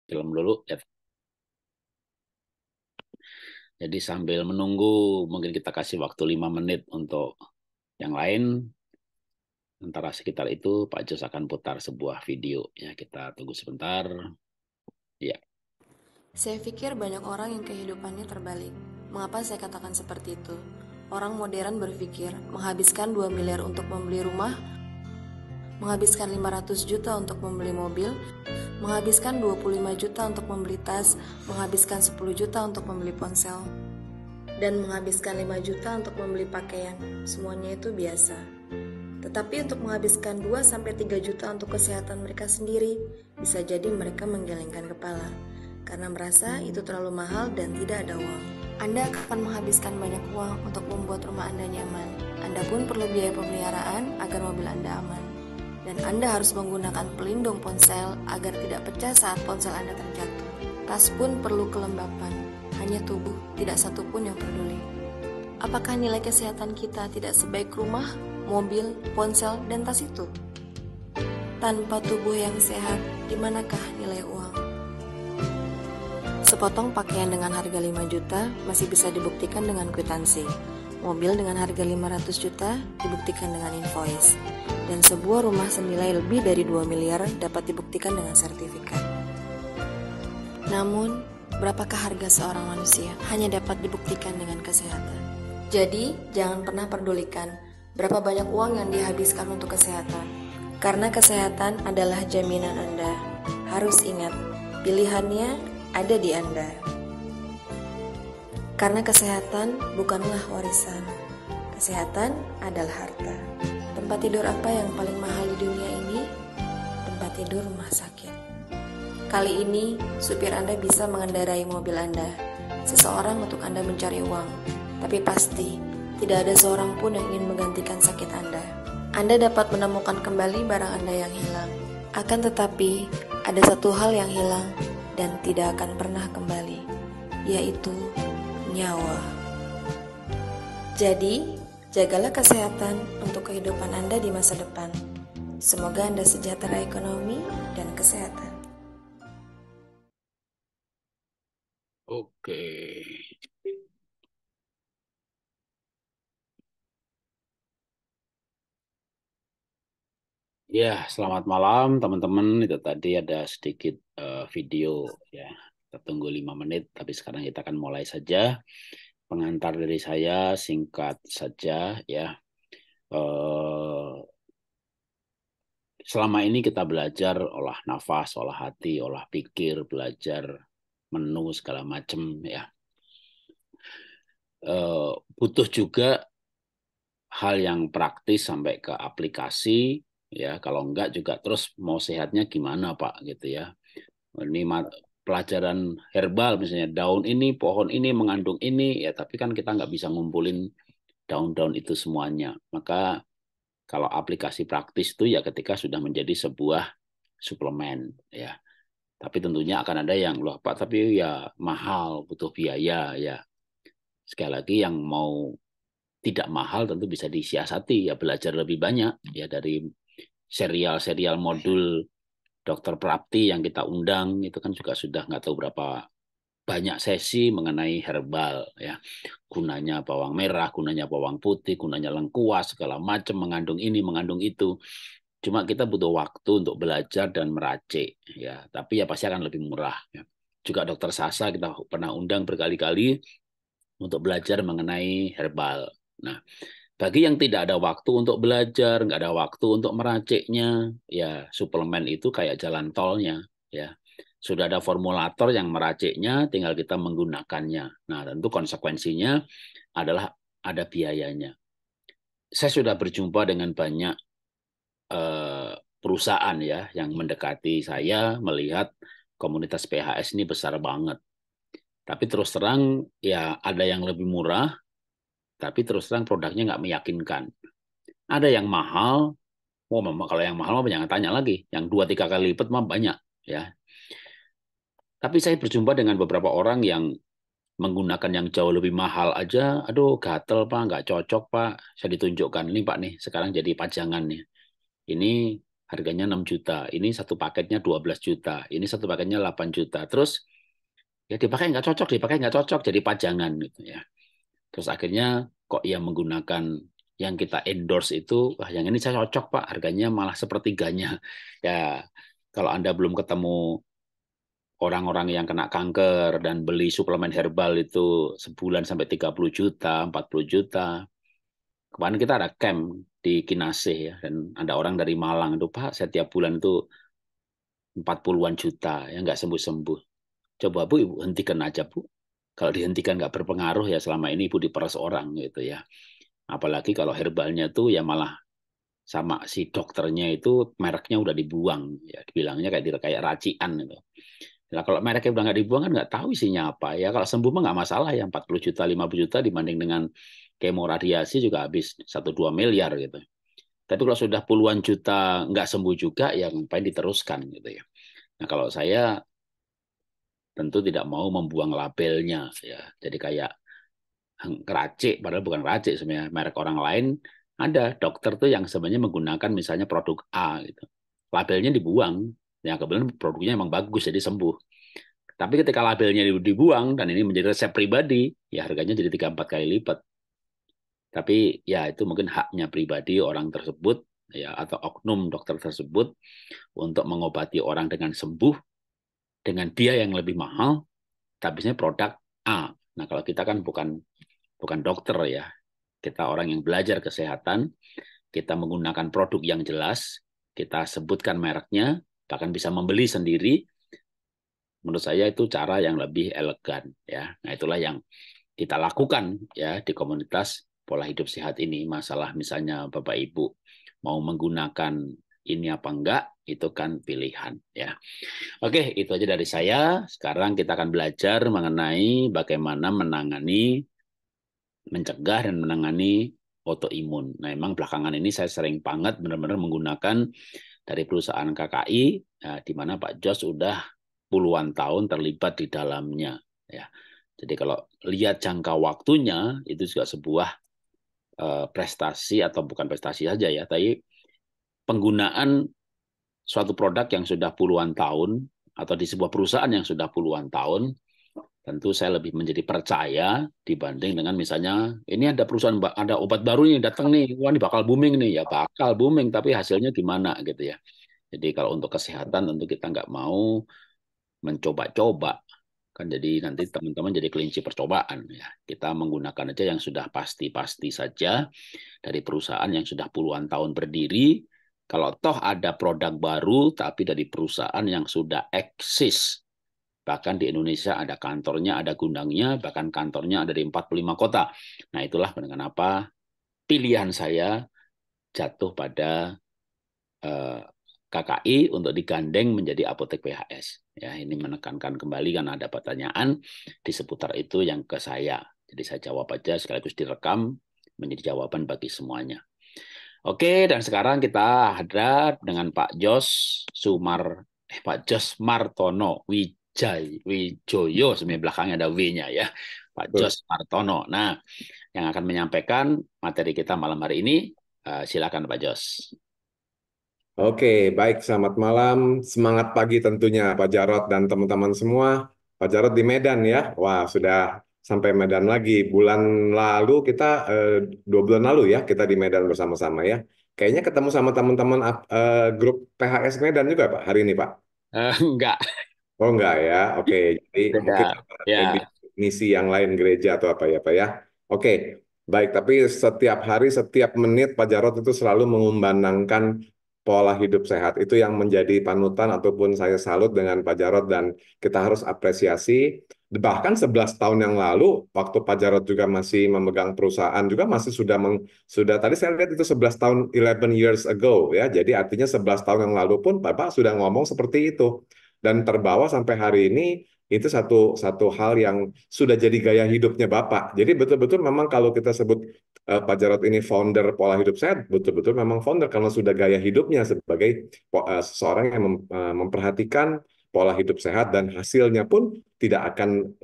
film dulu ya. Jadi sambil menunggu mungkin kita kasih waktu 5 menit untuk yang lain. Antara sekitar itu Pak Jos akan putar sebuah video ya, kita tunggu sebentar. Ya. Saya pikir banyak orang yang kehidupannya terbalik. Mengapa saya katakan seperti itu? Orang modern berpikir menghabiskan 2 miliar untuk membeli rumah, menghabiskan 500 juta untuk membeli mobil, menghabiskan 25 juta untuk membeli tas, menghabiskan 10 juta untuk membeli ponsel, dan menghabiskan 5 juta untuk membeli pakaian. Semuanya itu biasa. Tetapi untuk menghabiskan 2-3 juta untuk kesehatan mereka sendiri, bisa jadi mereka menggelengkan kepala karena merasa itu terlalu mahal dan tidak ada uang. Anda akan menghabiskan banyak uang untuk membuat rumah Anda nyaman. Anda pun perlu biaya pemeliharaan agar mobil Anda aman. Dan Anda harus menggunakan pelindung ponsel agar tidak pecah saat ponsel Anda terjatuh. Tas pun perlu kelembapan. Hanya tubuh, tidak satupun yang peduli. Apakah nilai kesehatan kita tidak sebaik rumah, mobil, ponsel, dan tas itu? Tanpa tubuh yang sehat, di manakah nilai uang? Sepotong pakaian dengan harga 5 juta masih bisa dibuktikan dengan kwitansi. Mobil dengan harga 500 juta dibuktikan dengan invoice. Dan sebuah rumah senilai lebih dari 2 miliar dapat dibuktikan dengan sertifikat. Namun, berapakah harga seorang manusia? Hanya dapat dibuktikan dengan kesehatan. Jadi, jangan pernah pedulikan berapa banyak uang yang dihabiskan untuk kesehatan. Karena kesehatan adalah jaminan Anda. Harus ingat, pilihannya ada di Anda. Karena kesehatan bukanlah warisan. Kesehatan adalah harta. Tempat tidur apa yang paling mahal di dunia ini? Tempat tidur rumah sakit. Kali ini, supir Anda bisa mengendarai mobil Anda. Seseorang untuk Anda mencari uang. Tapi pasti, tidak ada seorang pun yang ingin menggantikan sakit Anda. Anda dapat menemukan kembali barang Anda yang hilang. Akan tetapi, ada satu hal yang hilang dan tidak akan pernah kembali, yaitu nyawa. Jadi, jagalah kesehatan untuk kehidupan Anda di masa depan. Semoga Anda sejahtera ekonomi dan kesehatan. Oke. Ya, selamat malam teman-teman. Itu tadi ada sedikit video ya. Kita tunggu 5 menit, tapi sekarang kita akan mulai saja. Pengantar dari saya singkat saja ya. Eh, Selama ini kita belajar olah nafas, olah hati, olah pikir, belajar menu segala macam ya. Butuh juga hal yang praktis sampai ke aplikasi ya. Kalau enggak juga terus mau sehatnya gimana Pak gitu ya. Ini pelajaran herbal misalnya daun ini, pohon ini mengandung ini ya, tapi kan kita nggak bisa ngumpulin daun-daun itu semuanya. Maka kalau aplikasi praktis itu ya ketika sudah menjadi sebuah suplemen ya. Tapi tentunya akan ada yang loh Pak, tapi ya mahal, butuh biaya ya. Sekali lagi yang mau tidak mahal tentu bisa disiasati ya, belajar lebih banyak ya dari serial-serial modul Dokter Prapti yang kita undang itu kan juga sudah nggak tahu berapa banyak sesi mengenai herbal ya, gunanya bawang merah, gunanya bawang putih, gunanya lengkuas segala macam, mengandung ini mengandung itu. Cuma kita butuh waktu untuk belajar dan meracik ya, tapi ya pasti akan lebih murah ya. Juga Dokter Sasa kita pernah undang berkali-kali untuk belajar mengenai herbal. Nah, bagi yang tidak ada waktu untuk belajar, nggak ada waktu untuk meraciknya, ya suplemen itu kayak jalan tolnya, ya. Sudah ada formulator yang meraciknya, tinggal kita menggunakannya. Nah, tentu konsekuensinya adalah ada biayanya. Saya sudah berjumpa dengan banyak perusahaan ya yang mendekati saya melihat komunitas PHS ini besar banget. Tapi terus terang ya ada yang lebih murah, tapi terus terang produknya nggak meyakinkan. Ada yang mahal, oh kalau yang mahal mah jangan tanya lagi, yang 2-3 kali lipat mah banyak ya. Tapi saya berjumpa dengan beberapa orang yang menggunakan yang jauh lebih mahal aja, aduh gatel Pak, nggak cocok Pak. Saya ditunjukkan, ini Pak nih, sekarang jadi pajangan nih. Ini harganya 6 juta. Ini satu paketnya 12 juta. Ini satu paketnya 8 juta. Terus ya dipakai nggak cocok jadi pajangan gitu ya. Terus akhirnya kok ia menggunakan yang kita endorse itu, wah yang ini saya cocok Pak, harganya malah sepertiganya. Ya kalau Anda belum ketemu orang-orang yang kena kanker dan beli suplemen herbal itu sebulan sampai 30 juta, 40 juta. Kemarin kita ada camp di Kinasih ya, dan ada orang dari Malang itu, Pak, setiap bulan itu 40-an juta, ya nggak sembuh-sembuh. Coba Bu, Ibu hentikan aja Bu. Kalau dihentikan nggak berpengaruh ya selama ini Ibu diperas orang gitu ya. Apalagi kalau herbalnya tuh ya malah sama si dokternya itu mereknya udah dibuang ya, dibilangnya kayak racian itu. Nah, kalau mereknya udah nggak dibuang kan nggak tahu isinya apa ya. Kalau sembuh mah nggak masalah ya, 40 juta, 50 juta dibanding dengan kemo radiasi juga habis 1-2 miliar gitu. Tapi kalau sudah puluhan juta nggak sembuh juga ya ngapain diteruskan gitu ya. Nah kalau saya tentu tidak mau membuang labelnya ya. Jadi kayak racik, padahal bukan racik sebenarnya merek orang lain ada dokter tuh yang sebenarnya menggunakan misalnya produk A gitu. Labelnya dibuang, ya kebetulan produknya emang bagus jadi sembuh. Tapi ketika labelnya dibuang dan ini menjadi resep pribadi, ya harganya jadi 3-4 kali lipat. Tapi ya itu mungkin haknya pribadi orang tersebut ya atau oknum dokter tersebut untuk mengobati orang dengan sembuh dengan biaya yang lebih mahal, tapi sebenarnya produk A. Nah, kalau kita kan bukan bukan dokter ya. Kita orang yang belajar kesehatan, kita menggunakan produk yang jelas, kita sebutkan mereknya, bahkan bisa membeli sendiri. Menurut saya itu cara yang lebih elegan ya. Nah, itulah yang kita lakukan ya di komunitas pola hidup sehat ini. Masalah misalnya Bapak Ibu mau menggunakan ini apa enggak, itu kan pilihan ya. Oke, itu aja dari saya. Sekarang kita akan belajar mengenai bagaimana mencegah dan menangani autoimun. Nah, memang belakangan ini saya sering banget benar-benar menggunakan dari perusahaan KKI, ya, di mana Pak Jos sudah puluhan tahun terlibat di dalamnya. Ya. Jadi kalau lihat jangka waktunya, itu juga sebuah prestasi atau bukan prestasi saja ya, tapi penggunaan suatu produk yang sudah puluhan tahun atau di sebuah perusahaan yang sudah puluhan tahun, tentu saya lebih menjadi percaya dibanding dengan misalnya ini ada perusahaan ada obat baru nih datang nih, wah ini bakal booming nih, ya bakal booming tapi hasilnya gimana gitu ya. Jadi kalau untuk kesehatan tentu kita nggak mau mencoba-coba kan jadi nanti teman-teman jadi kelinci percobaan ya. Kita menggunakan aja yang sudah pasti-pasti saja dari perusahaan yang sudah puluhan tahun berdiri. Kalau toh ada produk baru tapi dari perusahaan yang sudah eksis, bahkan di Indonesia ada kantornya, ada gudangnya, bahkan kantornya ada di 45 kota. Nah, itulah kenapa pilihan saya jatuh pada KKI untuk digandeng menjadi apotek PHS. Ya, ini menekankan kembali karena ada pertanyaan di seputar itu yang ke saya. Jadi saya jawab aja sekaligus direkam menjadi jawaban bagi semuanya. Oke, dan sekarang kita hadap dengan Pak Jos Martono Wijoyo, sebenarnya belakangnya ada W-nya ya, Pak Betul. Jos Martono. Nah, yang akan menyampaikan materi kita malam hari ini, silakan Pak Jos. Oke, baik. Selamat malam. Semangat pagi tentunya Pak Jarot dan teman-teman semua. Pak Jarot di Medan ya. Wah, sudah sampai Medan lagi. Bulan lalu kita, 2 bulan lalu ya, kita di Medan bersama-sama ya. Kayaknya ketemu sama teman-teman grup PHS Medan juga Pak, hari ini Pak. Enggak, Oh enggak ya, oke. Jadi mungkin beda. di Ya, misi yang lain gereja atau apa ya Pak ya. Oke, baik. Tapi setiap hari, setiap menit Pak Jarod itu selalu mengumandangkan pola hidup sehat. Itu yang menjadi panutan ataupun saya salut dengan Pak Jarod dan kita harus apresiasi. Bahkan 11 tahun yang lalu, waktu Pak Jarod juga masih memegang perusahaan, juga masih sudah tadi saya lihat itu 11 tahun, 11 years ago ya. Jadi artinya 11 tahun yang lalu pun Bapak sudah ngomong seperti itu dan terbawa sampai hari ini itu satu satu hal yang sudah jadi gaya hidupnya Bapak. Jadi betul-betul memang kalau kita sebut Pak Jarod ini founder pola hidup sehat, betul-betul memang founder karena sudah gaya hidupnya sebagai seseorang yang memperhatikan pola hidup sehat dan hasilnya pun tidak akan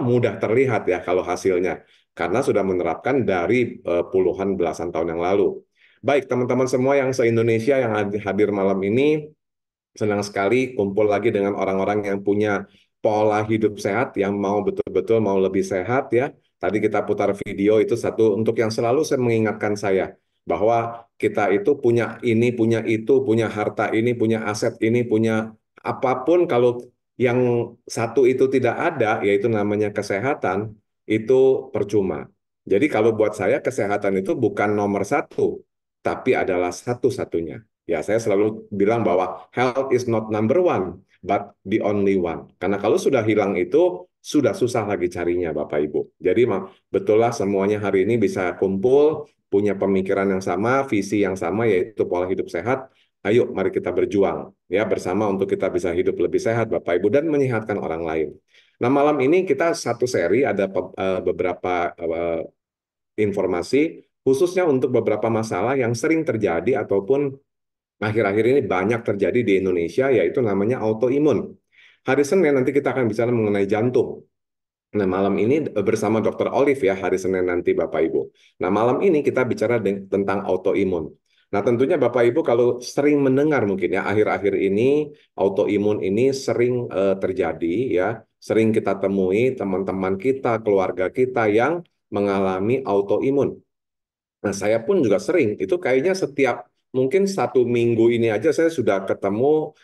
mudah terlihat ya kalau hasilnya karena sudah menerapkan dari puluhan belasan tahun yang lalu. Baik, teman-teman semua yang se-Indonesia yang hadir malam ini, senang sekali kumpul lagi dengan orang-orang yang punya pola hidup sehat, yang mau betul-betul mau lebih sehat ya. Tadi kita putar video itu satu untuk yang selalu saya mengingatkan saya bahwa kita itu punya ini, punya itu, punya harta ini, punya aset ini, punya apapun kalau yang satu itu tidak ada, yaitu namanya kesehatan, itu percuma. Jadi kalau buat saya kesehatan itu bukan nomor satu, tapi adalah satu-satunya. Ya, saya selalu bilang bahwa health is not number one, but the only one. Karena kalau sudah hilang itu, sudah susah lagi carinya, Bapak Ibu. Jadi, betullah semuanya hari ini bisa kumpul, punya pemikiran yang sama, visi yang sama, yaitu pola hidup sehat. Ayo, mari kita berjuang ya bersama untuk kita bisa hidup lebih sehat, Bapak Ibu, dan menyehatkan orang lain. Nah, malam ini kita satu seri, ada beberapa informasi, khususnya untuk beberapa masalah yang sering terjadi ataupun akhir-akhir ini banyak terjadi di Indonesia, yaitu namanya autoimun. Hari Senin nanti kita akan bicara mengenai jantung. Nah, malam ini bersama Dr. Olive ya, hari Senin nanti Bapak Ibu. Nah, malam ini kita bicara tentang autoimun. Nah, tentunya Bapak Ibu kalau sering mendengar mungkin ya, akhir-akhir ini autoimun ini sering terjadi ya, sering kita temui teman-teman kita, keluarga kita yang mengalami autoimun. Nah, saya pun juga sering, itu kayaknya setiap mungkin satu minggu ini aja saya sudah ketemu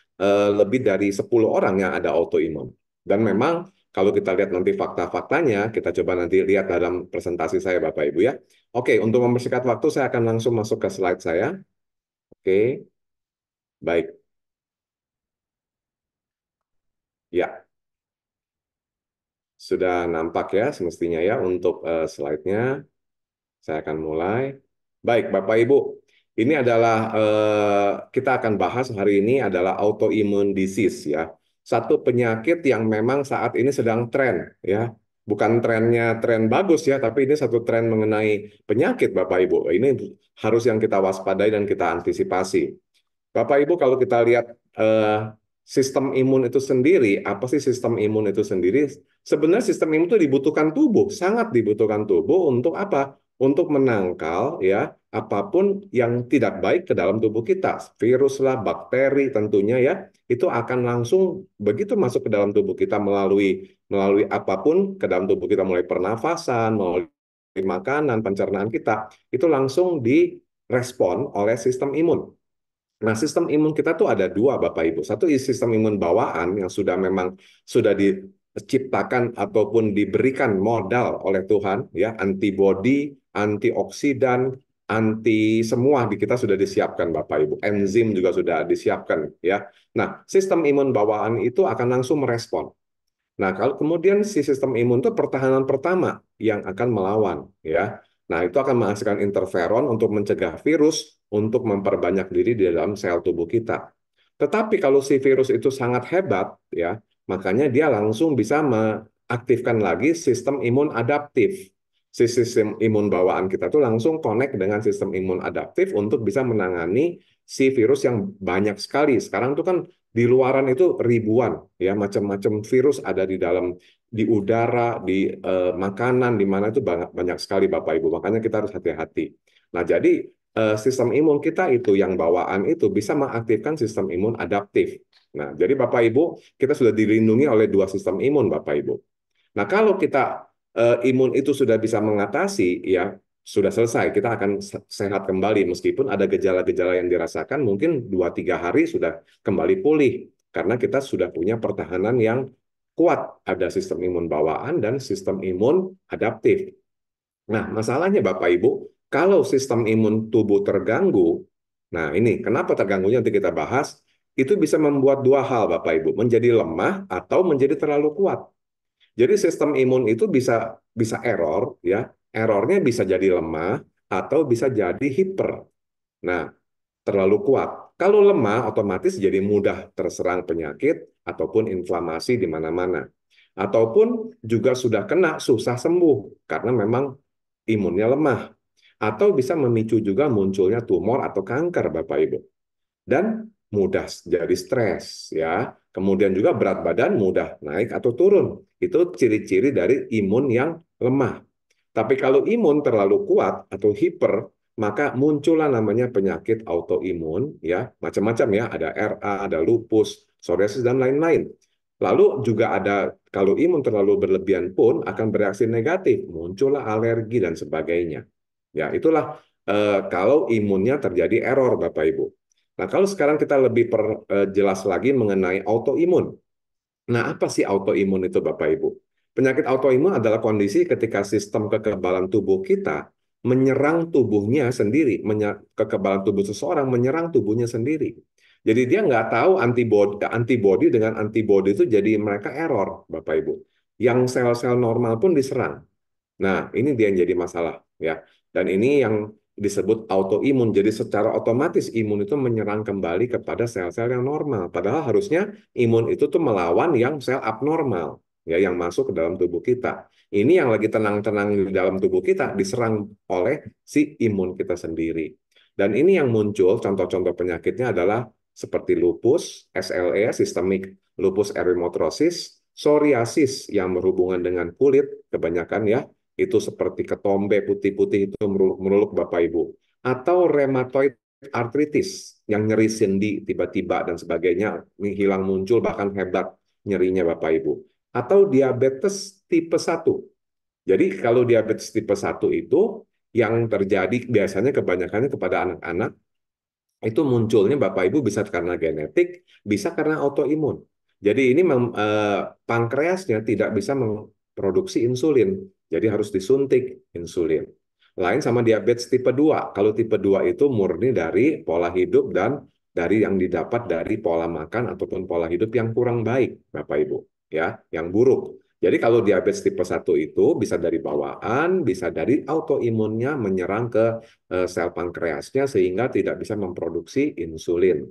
lebih dari 10 orang yang ada autoimun. Dan memang kalau kita lihat nanti fakta-faktanya, kita coba nanti lihat dalam presentasi saya Bapak Ibu ya. Oke, untuk mempersingkat waktu saya akan langsung masuk ke slide saya. Oke, baik. Ya, sudah nampak ya semestinya ya untuk slide-nya. Saya akan mulai. Baik, Bapak Ibu, ini adalah kita akan bahas hari ini adalah autoimmune disease ya. Satu penyakit yang memang saat ini sedang tren ya. Bukan trennya tren bagus ya, tapi ini satu tren mengenai penyakit Bapak Ibu. Ini harus yang kita waspadai dan kita antisipasi. Bapak Ibu kalau kita lihat eh, sistem imun itu sendiri, apa sih sistem imun itu sendiri? Sebenarnya sistem imun itu dibutuhkan tubuh, sangat dibutuhkan tubuh untuk apa? Untuk menangkal ya apapun yang tidak baik ke dalam tubuh kita, virus lah, bakteri tentunya ya, itu akan langsung begitu masuk ke dalam tubuh kita melalui melalui apapun ke dalam tubuh kita, mulai pernafasan, melalui makanan, pencernaan kita, itu langsung direspon oleh sistem imun. Nah, sistem imun kita tuh ada dua, Bapak Ibu. Satu sistem imun bawaan yang sudah memang sudah diciptakan ataupun diberikan modal oleh Tuhan, ya, antibodi, antioksidan, anti semua di kita sudah disiapkan, Bapak Ibu. Enzim juga sudah disiapkan, ya. Nah, sistem imun bawaan itu akan langsung merespon. Nah, kalau kemudian si sistem imun itu pertahanan pertama yang akan melawan, ya. Nah, itu akan menghasilkan interferon untuk mencegah virus untuk memperbanyak diri di dalam sel tubuh kita. Tetapi kalau si virus itu sangat hebat, ya, makanya dia langsung bisa mengaktifkan lagi sistem imun adaptif. Si sistem imun bawaan kita tuh langsung connect dengan sistem imun adaptif untuk bisa menangani si virus yang banyak sekali. Sekarang tuh kan di luaran itu ribuan ya, macam-macam virus ada di dalam, di udara, di makanan, di mana itu banyak banyak sekali Bapak Ibu. Makanya kita harus hati-hati. Nah, jadi sistem imun kita itu yang bawaan itu bisa mengaktifkan sistem imun adaptif. Nah, jadi Bapak Ibu, kita sudah dilindungi oleh dua sistem imun Bapak Ibu. Nah, kalau kita imun itu sudah bisa mengatasi, ya sudah selesai. Kita akan sehat kembali meskipun ada gejala-gejala yang dirasakan mungkin 2-3 hari sudah kembali pulih karena kita sudah punya pertahanan yang kuat. Ada sistem imun bawaan dan sistem imun adaptif. Nah, masalahnya Bapak Ibu, kalau sistem imun tubuh terganggu, nah ini kenapa terganggunya nanti kita bahas, itu bisa membuat dua hal Bapak Ibu, menjadi lemah atau menjadi terlalu kuat. Jadi sistem imun itu bisa bisa error ya. Errornya bisa jadi lemah atau bisa jadi hiper. Nah, terlalu kuat. Kalau lemah otomatis jadi mudah terserang penyakit ataupun inflamasi di mana-mana. Ataupun juga sudah kena susah sembuh karena memang imunnya lemah. Atau bisa memicu juga munculnya tumor atau kanker Bapak Ibu. Dan mudah jadi stres ya. Kemudian juga berat badan mudah naik atau turun. Itu ciri-ciri dari imun yang lemah. Tapi kalau imun terlalu kuat atau hiper, maka muncullah namanya penyakit autoimun, ya, macam-macam ya, ada RA, ada lupus, psoriasis dan lain-lain. Lalu juga ada kalau imun terlalu berlebihan pun akan bereaksi negatif, muncullah alergi dan sebagainya. Ya, itulah kalau imunnya terjadi error, Bapak Ibu. Nah, kalau sekarang kita lebih jelas lagi mengenai autoimun. Nah, apa sih autoimun itu, Bapak Ibu? Penyakit autoimun adalah kondisi ketika sistem kekebalan tubuh kita menyerang tubuhnya sendiri, kekebalan tubuh seseorang menyerang tubuhnya sendiri. Jadi dia nggak tahu antibody dengan antibody itu jadi mereka error, Bapak Ibu. Yang sel-sel normal pun diserang. Nah, ini dia yang jadi masalah ya. Dan ini yang disebut autoimun. Jadi secara otomatis imun itu menyerang kembali kepada sel-sel yang normal. Padahal harusnya imun itu tuh melawan yang sel abnormal ya yang masuk ke dalam tubuh kita. Ini yang lagi tenang-tenang di dalam tubuh kita diserang oleh si imun kita sendiri. Dan ini yang muncul contoh-contoh penyakitnya adalah seperti lupus, SLE, systemic lupus erythematosus, psoriasis yang berhubungan dengan kulit kebanyakan ya, itu seperti ketombe putih-putih itu meruluk Bapak Ibu. Atau rheumatoid arthritis yang nyeri sendi tiba-tiba dan sebagainya, hilang muncul bahkan hebat nyerinya Bapak Ibu. Atau diabetes tipe 1. Jadi kalau diabetes tipe 1 itu yang terjadi biasanya kebanyakannya kepada anak-anak itu munculnya Bapak Ibu bisa karena genetik, bisa karena autoimun. Jadi ini pankreasnya tidak bisa memproduksi insulin, jadi harus disuntik insulin. Lain sama diabetes tipe 2. Kalau tipe 2 itu murni dari pola hidup dan dari yang didapat dari pola makan ataupun pola hidup yang kurang baik, Bapak Ibu, ya, yang buruk. Jadi kalau diabetes tipe 1 itu bisa dari bawaan, bisa dari autoimunnya menyerang ke sel pankreasnya sehingga tidak bisa memproduksi insulin.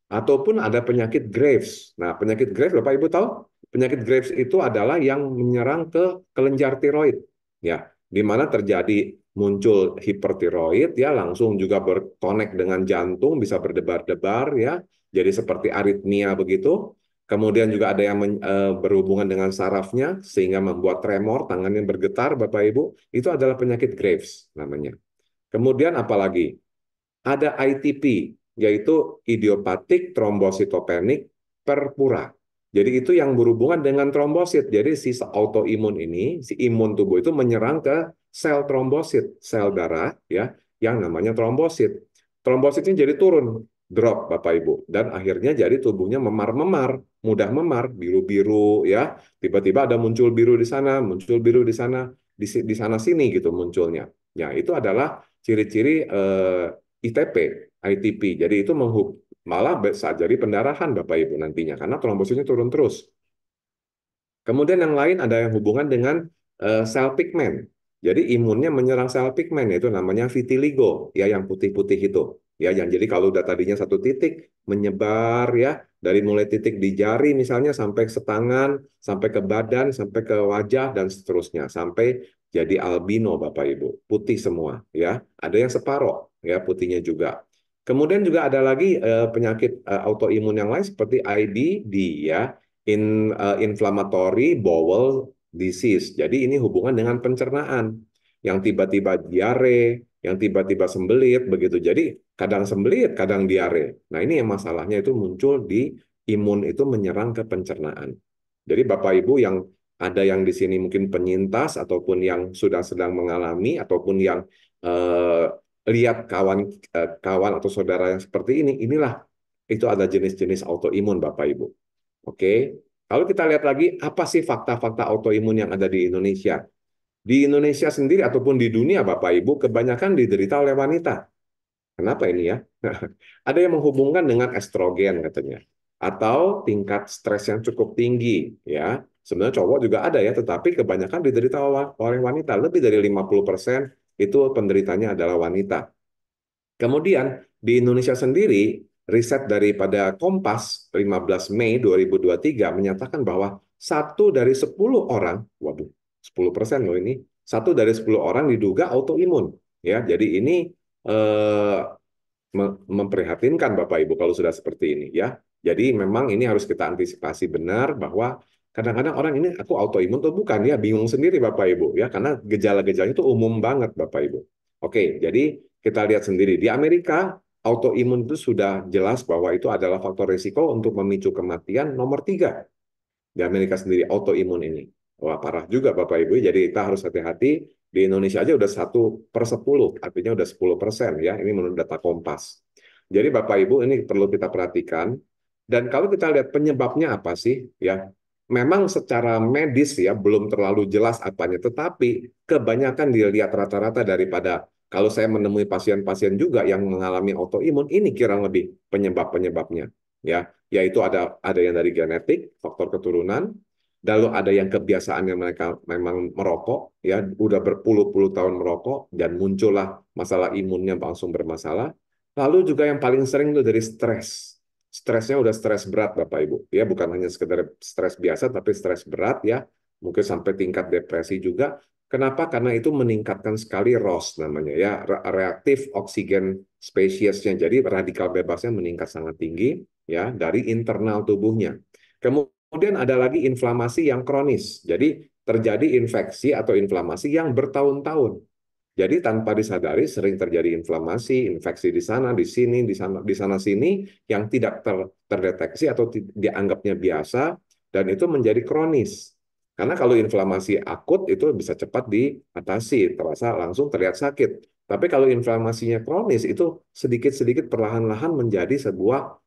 Ataupun ada penyakit Graves. Nah, penyakit Graves, Bapak Ibu tahu? Penyakit Graves itu adalah yang menyerang ke kelenjar tiroid. Ya, di mana terjadi muncul hipertiroid, ya langsung juga berkonek dengan jantung, bisa berdebar-debar, ya. Jadi seperti aritmia begitu. Kemudian juga ada yang berhubungan dengan sarafnya, sehingga membuat tremor, tangannya bergetar, Bapak Ibu. Itu adalah penyakit Graves namanya. Kemudian apalagi? Ada ITP, yaitu idiopathic thrombocytopenic purpura. Jadi itu yang berhubungan dengan trombosit. Jadi si autoimun ini, si imun tubuh itu menyerang ke sel trombosit, sel darah ya, yang namanya trombosit. Trombositnya jadi turun, drop Bapak Ibu, dan akhirnya jadi tubuhnya memar-memar, mudah memar, biru-biru ya. Tiba-tiba ada muncul biru di sana, muncul biru di sana, di sana sini gitu munculnya. Ya, itu adalah ciri-ciri ITP, ITP. Jadi itu malah bisa jadi pendarahan Bapak Ibu nantinya karena trombositnya turun terus. Kemudian yang lain ada yang hubungan dengan sel pigmen. Jadi imunnya menyerang sel pigmen yaitu namanya vitiligo ya yang putih-putih itu. Ya yang jadi kalau udah tadinya satu titik menyebar ya dari mulai titik di jari misalnya sampai setangan, sampai ke badan, sampai ke wajah dan seterusnya sampai jadi albino Bapak Ibu, putih semua ya. Ada yang separoh ya putihnya juga. Kemudian juga ada lagi penyakit autoimun yang lain seperti IBD ya, inflammatory bowel disease. Jadi ini hubungan dengan pencernaan yang tiba-tiba diare, yang tiba-tiba sembelit begitu. Jadi kadang sembelit, kadang diare. Nah, ini yang masalahnya itu muncul di imun itu menyerang ke pencernaan. Jadi Bapak Ibu yang ada yang di sini mungkin penyintas ataupun yang sudah sedang mengalami ataupun yang eh, lihat kawan atau saudara yang seperti ini, inilah itu ada jenis-jenis autoimun Bapak Ibu. Oke, kalau kita lihat lagi, apa sih fakta-fakta autoimun yang ada di Indonesia? Di Indonesia sendiri ataupun di dunia, Bapak Ibu, kebanyakan diderita oleh wanita. Kenapa ini ya? Ada yang menghubungkan dengan estrogen katanya, atau tingkat stres yang cukup tinggi, ya. Sebenarnya cowok juga ada ya, tetapi kebanyakan diderita oleh wanita. Lebih dari 50% itu penderitanya adalah wanita. Kemudian di Indonesia sendiri, riset daripada Kompas 15 Mei 2023 menyatakan bahwa 1 dari 10 orang, waduh, 10% loh ini, 1 dari 10 orang diduga autoimun. Ya, jadi ini eh, memprihatinkan Bapak Ibu kalau sudah seperti ini ya. Jadi memang ini harus kita antisipasi benar bahwa kadang-kadang orang ini aku autoimun atau bukan ya bingung sendiri Bapak Ibu ya karena gejala-gejala itu umum banget Bapak Ibu. Oke, jadi kita lihat sendiri. Di Amerika, autoimun itu sudah jelas bahwa itu adalah faktor risiko untuk memicu kematian nomor 3 di Amerika sendiri, autoimun ini. Wah, parah juga Bapak Ibu. Jadi kita harus hati-hati. Di Indonesia aja udah 1/10, artinya udah 10% ya. Ini menurut data Kompas. Jadi Bapak Ibu ini perlu kita perhatikan. Dan kalau kita lihat penyebabnya apa sih? Ya, memang secara medis ya belum terlalu jelas apanya. Tetapi kebanyakan dilihat rata-rata daripada kalau saya menemui pasien-pasien juga yang mengalami autoimun, ini kira lebih penyebab-penyebabnya. Ya, yaitu ada yang dari genetik, faktor keturunan, lalu ada yang kebiasaannya mereka memang merokok, ya udah berpuluh-puluh tahun merokok dan muncullah masalah imunnya langsung bermasalah. Lalu juga yang paling sering itu dari stres. Stresnya udah stres berat Bapak Ibu, ya bukan hanya sekedar stres biasa tapi stres berat ya, mungkin sampai tingkat depresi juga. Kenapa? Karena itu meningkatkan sekali ROS namanya ya, reaktif oksigen spesiesnya. Jadi radikal bebasnya meningkat sangat tinggi ya dari internal tubuhnya. Kemudian ada lagi inflamasi yang kronis. Jadi terjadi infeksi atau inflamasi yang bertahun-tahun. Jadi tanpa disadari sering terjadi inflamasi, infeksi di sana, di sini, di sana sini yang tidak terdeteksi atau dianggapnya biasa dan itu menjadi kronis. Karena kalau inflamasi akut itu bisa cepat diatasi, terasa langsung terlihat sakit. Tapi kalau inflamasinya kronis itu sedikit-sedikit perlahan-lahan menjadi sebuah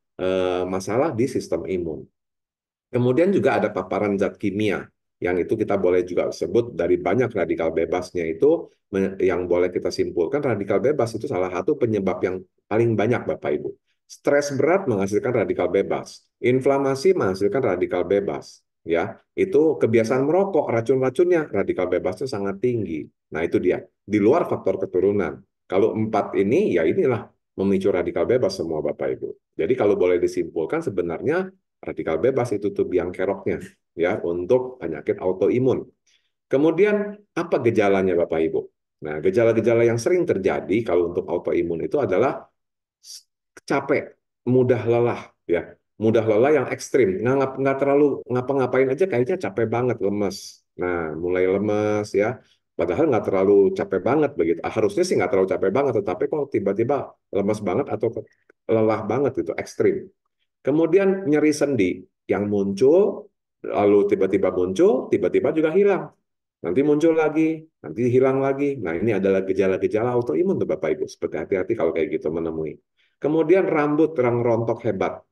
masalah di sistem imun. Kemudian juga ada paparan zat kimia, yang itu kita boleh juga sebut dari banyak radikal bebasnya itu, yang boleh kita simpulkan radikal bebas itu salah satu penyebab yang paling banyak Bapak Ibu. Stres berat menghasilkan radikal bebas, inflamasi menghasilkan radikal bebas. Ya, itu kebiasaan merokok, racun-racunnya, radikal bebasnya sangat tinggi. Nah, itu dia. Di luar faktor keturunan. Kalau 4 ini, ya inilah memicu radikal bebas semua Bapak Ibu. Jadi kalau boleh disimpulkan sebenarnya radikal bebas itu tuh biang keroknya ya untuk penyakit autoimun. Kemudian apa gejalanya Bapak Ibu? Nah, gejala-gejala yang sering terjadi kalau untuk autoimun itu adalah capek, mudah lelah ya. Mudah lelah yang ekstrim, nggak terlalu ngapa-ngapain aja kayaknya capek banget, lemes. Nah, mulai lemes ya. Padahal nggak terlalu capek banget begitu. Harusnya sih nggak terlalu capek banget, tetapi kok tiba-tiba lemes banget atau lelah banget itu ekstrim. Kemudian nyeri sendi yang muncul, lalu tiba-tiba muncul, tiba-tiba juga hilang. Nanti muncul lagi, nanti hilang lagi. Nah, ini adalah gejala-gejala autoimun tuh Bapak Ibu. Seperti hati-hati kalau kayak gitu menemui. Kemudian rambut terang rontok hebat.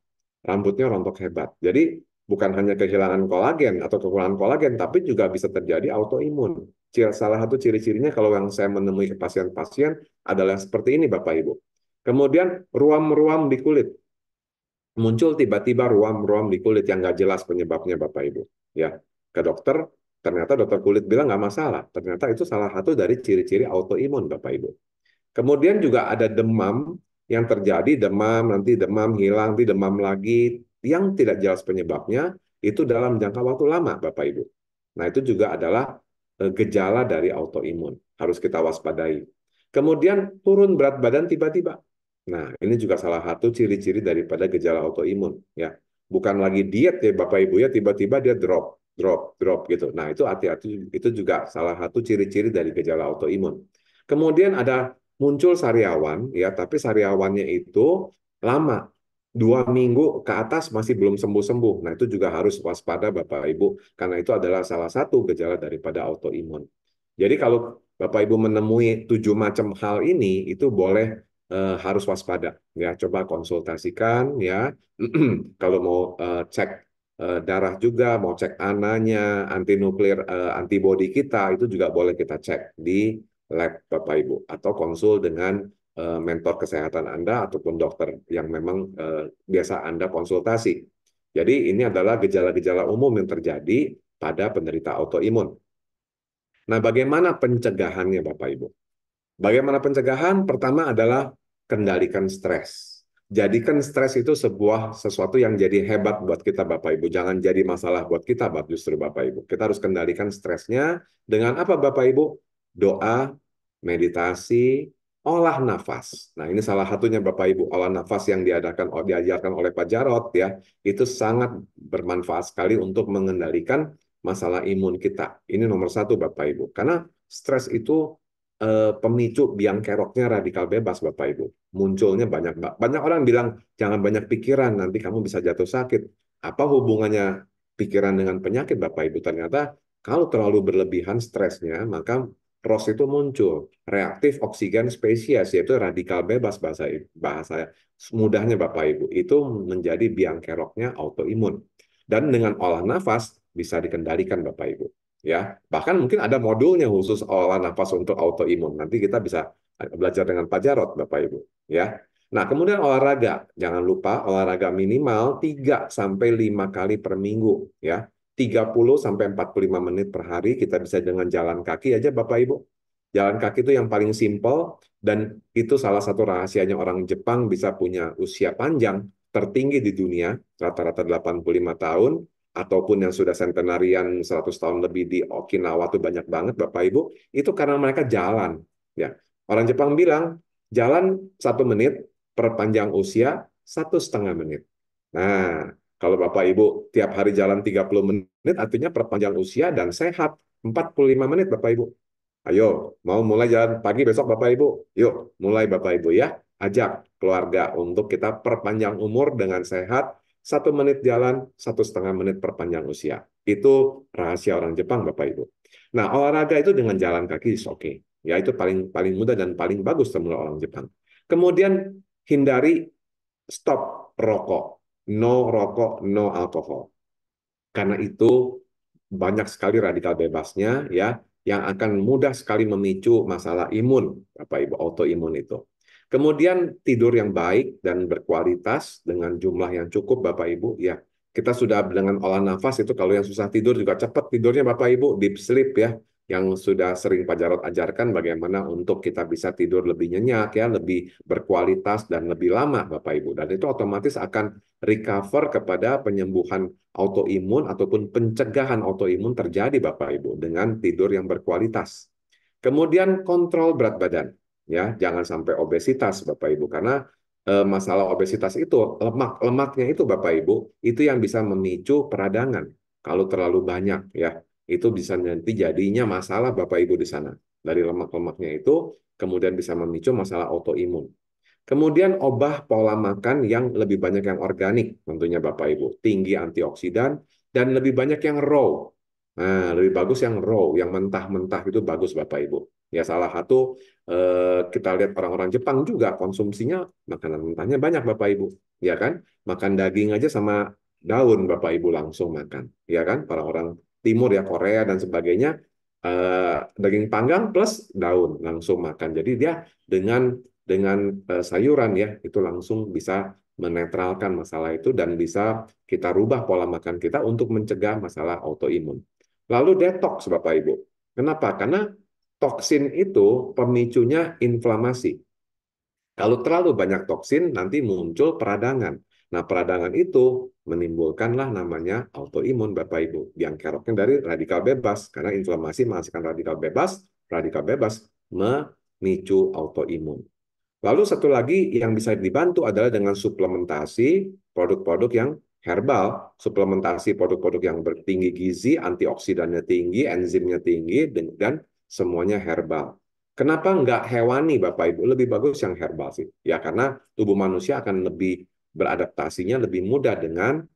Rambutnya rontok hebat. Jadi bukan hanya kehilangan kolagen atau kekurangan kolagen, tapi juga bisa terjadi autoimun. Salah satu ciri-cirinya kalau yang saya menemui ke pasien-pasien adalah seperti ini Bapak Ibu. Kemudian ruam-ruam di kulit muncul tiba-tiba ruam-ruam di kulit yang nggak jelas penyebabnya Bapak Ibu. Ya, ke dokter, ternyata dokter kulit bilang nggak masalah. Ternyata itu salah satu dari ciri-ciri autoimun Bapak Ibu. Kemudian juga ada demam yang terjadi, demam, nanti demam hilang, nanti demam lagi, yang tidak jelas penyebabnya, itu dalam jangka waktu lama Bapak Ibu. Nah, itu juga adalah gejala dari autoimun. Harus kita waspadai. Kemudian turun berat badan tiba-tiba. Nah, ini juga salah satu ciri-ciri daripada gejala autoimun ya. Bukan lagi diet ya Bapak Ibu ya, tiba-tiba dia drop gitu. Nah, itu hati-hati, itu juga salah satu ciri-ciri dari gejala autoimun. Kemudian ada muncul sariawan ya, tapi sariawannya itu lama. 2 minggu ke atas masih belum sembuh-sembuh. Nah, itu juga harus waspada Bapak Ibu, karena itu adalah salah satu gejala daripada autoimun. Jadi kalau Bapak Ibu menemui 7 macam hal ini, itu boleh harus waspada ya, coba konsultasikan ya. Kalau mau cek darah juga, mau cek ananya, antinukleer antibody kita itu juga boleh kita cek di lab Bapak Ibu, atau konsul dengan mentor kesehatan Anda ataupun dokter yang memang biasa Anda konsultasi. Jadi ini adalah gejala-gejala umum yang terjadi pada penderita autoimun. Nah, bagaimana pencegahannya Bapak Ibu? Bagaimana pencegahan? Pertama adalah kendalikan stres. Jadikan stres itu sesuatu yang jadi hebat buat kita Bapak Ibu. Jangan jadi masalah buat kita justru Bapak Ibu. Kita harus kendalikan stresnya dengan apa Bapak Ibu? Doa, meditasi, olah nafas. Nah, ini salah satunya Bapak Ibu, olah nafas yang diajarkan oleh Pak Jarot ya. Itu sangat bermanfaat sekali untuk mengendalikan masalah imun kita. Ini nomor 1 Bapak Ibu. Karena stres itu pemicu biang keroknya radikal bebas, Bapak Ibu. Munculnya banyak orang bilang jangan banyak pikiran, nanti kamu bisa jatuh sakit. Apa hubungannya pikiran dengan penyakit, Bapak Ibu? Ternyata kalau terlalu berlebihan stresnya, maka ROS itu muncul, reaktif oksigen spesies, yaitu radikal bebas bahasa mudahnya Bapak Ibu. Itu menjadi biang keroknya autoimun. Dan dengan olah nafas bisa dikendalikan Bapak Ibu. Ya, bahkan mungkin ada modulnya khusus olah nafas untuk autoimun. Nanti kita bisa belajar dengan Pak Jarot, Bapak Ibu. Ya. Nah, kemudian olahraga. Jangan lupa olahraga minimal 3 sampai 5 kali per minggu, ya. 30 sampai 45 menit per hari kita bisa dengan jalan kaki aja Bapak Ibu. Jalan kaki itu yang paling simpel dan itu salah satu rahasianya orang Jepang bisa punya usia panjang tertinggi di dunia, rata-rata 85 tahun, ataupun yang sudah centenarian 100 tahun lebih di Okinawa tuh banyak banget Bapak Ibu, itu karena mereka jalan. Ya, orang Jepang bilang jalan 1 menit perpanjang usia 1,5 menit. Nah, kalau Bapak Ibu tiap hari jalan 30 menit artinya perpanjang usia dan sehat 45 menit Bapak Ibu. Ayo, mau mulai jalan pagi besok Bapak Ibu? Yuk, mulai Bapak Ibu ya. Ajak keluarga untuk kita perpanjang umur dengan sehat. 1 menit jalan, 1,5 menit perpanjang usia. Itu rahasia orang Jepang Bapak Ibu. Nah, olahraga itu dengan jalan kaki is oke. Ya, itu paling paling mudah dan paling bagus menurut orang Jepang. Kemudian hindari stop rokok. No rokok, no alkohol. Karena itu banyak sekali radikal bebasnya ya yang akan mudah sekali memicu masalah imun, Bapak Ibu, autoimun itu. Kemudian tidur yang baik dan berkualitas dengan jumlah yang cukup Bapak Ibu ya. Kita sudah dengan olah nafas itu kalau yang susah tidur juga cepat tidurnya Bapak Ibu, deep sleep ya. Yang sudah sering Pak Jarod ajarkan bagaimana untuk kita bisa tidur lebih nyenyak ya, lebih berkualitas dan lebih lama Bapak Ibu. Dan itu otomatis akan recover kepada penyembuhan autoimun ataupun pencegahan autoimun terjadi Bapak Ibu dengan tidur yang berkualitas. Kemudian kontrol berat badan, ya jangan sampai obesitas Bapak Ibu karena masalah obesitas itu lemaknya itu Bapak Ibu itu yang bisa memicu peradangan kalau terlalu banyak ya itu bisa nanti jadinya masalah Bapak Ibu di sana dari lemak-lemaknya itu kemudian bisa memicu masalah autoimun. Kemudian obah pola makan yang lebih banyak yang organik, tentunya Bapak Ibu. Tinggi antioksidan dan lebih banyak yang raw. Nah, lebih bagus yang raw, yang mentah-mentah itu bagus Bapak Ibu. Ya salah satu kita lihat orang-orang Jepang juga konsumsinya makanan mentahnya banyak Bapak Ibu. Ya kan? Makan daging aja sama daun Bapak Ibu langsung makan. Ya kan? Para orang Timur ya Korea dan sebagainya daging panggang plus daun langsung makan. Jadi dia dengan sayuran ya itu langsung bisa menetralkan masalah itu dan bisa kita rubah pola makan kita untuk mencegah masalah autoimun. Lalu detox Bapak Ibu. Kenapa? Karena toksin itu pemicunya inflamasi. Kalau terlalu banyak toksin nanti muncul peradangan. Nah, peradangan itu menimbulkanlah namanya autoimun Bapak Ibu. Yang keroknya dari radikal bebas karena inflamasi menghasilkan radikal bebas memicu autoimun. Lalu satu lagi yang bisa dibantu adalah dengan suplementasi produk-produk yang herbal, suplementasi produk-produk yang bertinggi gizi, antioksidannya tinggi, enzimnya tinggi, dan semuanya herbal. Kenapa nggak hewani, Bapak Ibu? Lebih bagus yang herbal sih. Ya, karena tubuh manusia akan lebih beradaptasinya lebih mudah dengan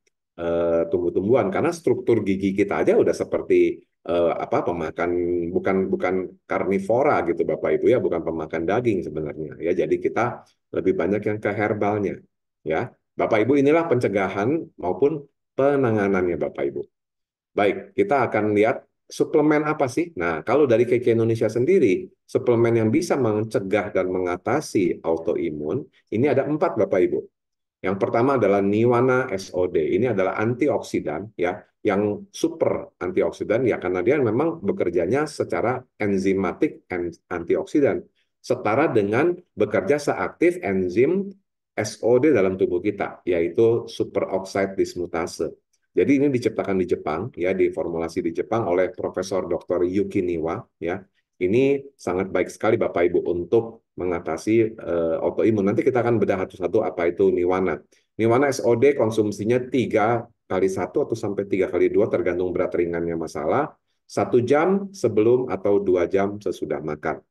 tumbuh-tumbuhan. Karena struktur gigi kita aja udah seperti pemakan bukan bukan karnivora gitu Bapak Ibu ya, bukan pemakan daging sebenarnya ya. Jadi kita lebih banyak yang ke herbalnya ya. Bapak Ibu inilah pencegahan maupun penanganannya Bapak Ibu. Baik, kita akan lihat suplemen apa sih? Nah, kalau dari KK Indonesia sendiri, suplemen yang bisa mencegah dan mengatasi autoimun, ini ada 4 Bapak Ibu. Yang pertama adalah Niwana SOD. Ini adalah antioksidan ya, yang super antioksidan ya karena dia memang bekerjanya secara enzimatik antioksidan setara dengan bekerja seaktif enzim SOD dalam tubuh kita yaitu superoxide dismutase. Jadi ini diciptakan di Jepang ya, diformulasi di Jepang oleh Profesor Dr. Yuki Niwa ya. Ini sangat baik sekali Bapak Ibu untuk mengatasi autoimun. Nanti kita akan bedah satu-satu apa itu Niwana. Niwana SOD konsumsinya 3x1 atau sampai 3x2 tergantung berat ringannya masalah. 1 jam sebelum atau 2 jam sesudah makan.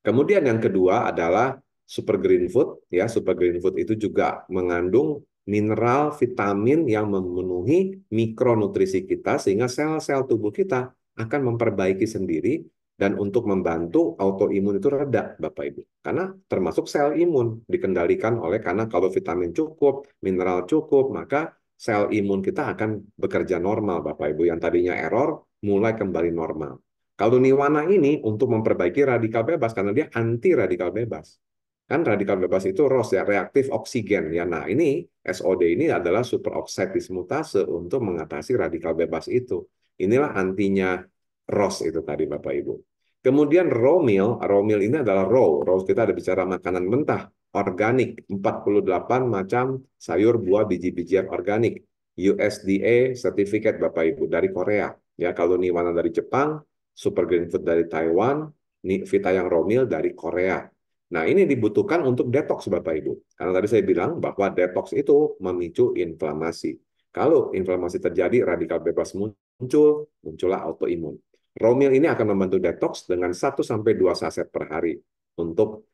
Kemudian yang kedua adalah super green food, ya. Super green food itu juga mengandung mineral, vitamin yang memenuhi mikronutrisi kita sehingga sel-sel tubuh kita akan memperbaiki sendiri dan untuk membantu autoimun itu reda, Bapak Ibu. Karena termasuk sel imun dikendalikan oleh karena kalau vitamin cukup, mineral cukup, maka sel imun kita akan bekerja normal, Bapak Ibu. Yang tadinya error mulai kembali normal. Kalau Niwana ini untuk memperbaiki radikal bebas karena dia anti radikal bebas. Kan radikal bebas itu ROS ya, reaktif oksigen ya. Nah, ini SOD ini adalah superoxide dismutase untuk mengatasi radikal bebas itu. Inilah antinya ROS itu tadi Bapak Ibu. Kemudian raw meal ini adalah raw kita ada bicara makanan mentah, organik, 48 macam sayur, buah, biji-bijian organik. USDA certificate Bapak Ibu dari Korea. Ya, kalau Niwana dari Jepang, Super Green Food dari Taiwan, Vita yang raw meal dari Korea. Nah, ini dibutuhkan untuk detox, Bapak Ibu. Karena tadi saya bilang bahwa detox itu memicu inflamasi. Kalau inflamasi terjadi, radikal bebas muncul, muncullah autoimun. Raw meal ini akan membantu detox dengan 1-2 saset per hari untuk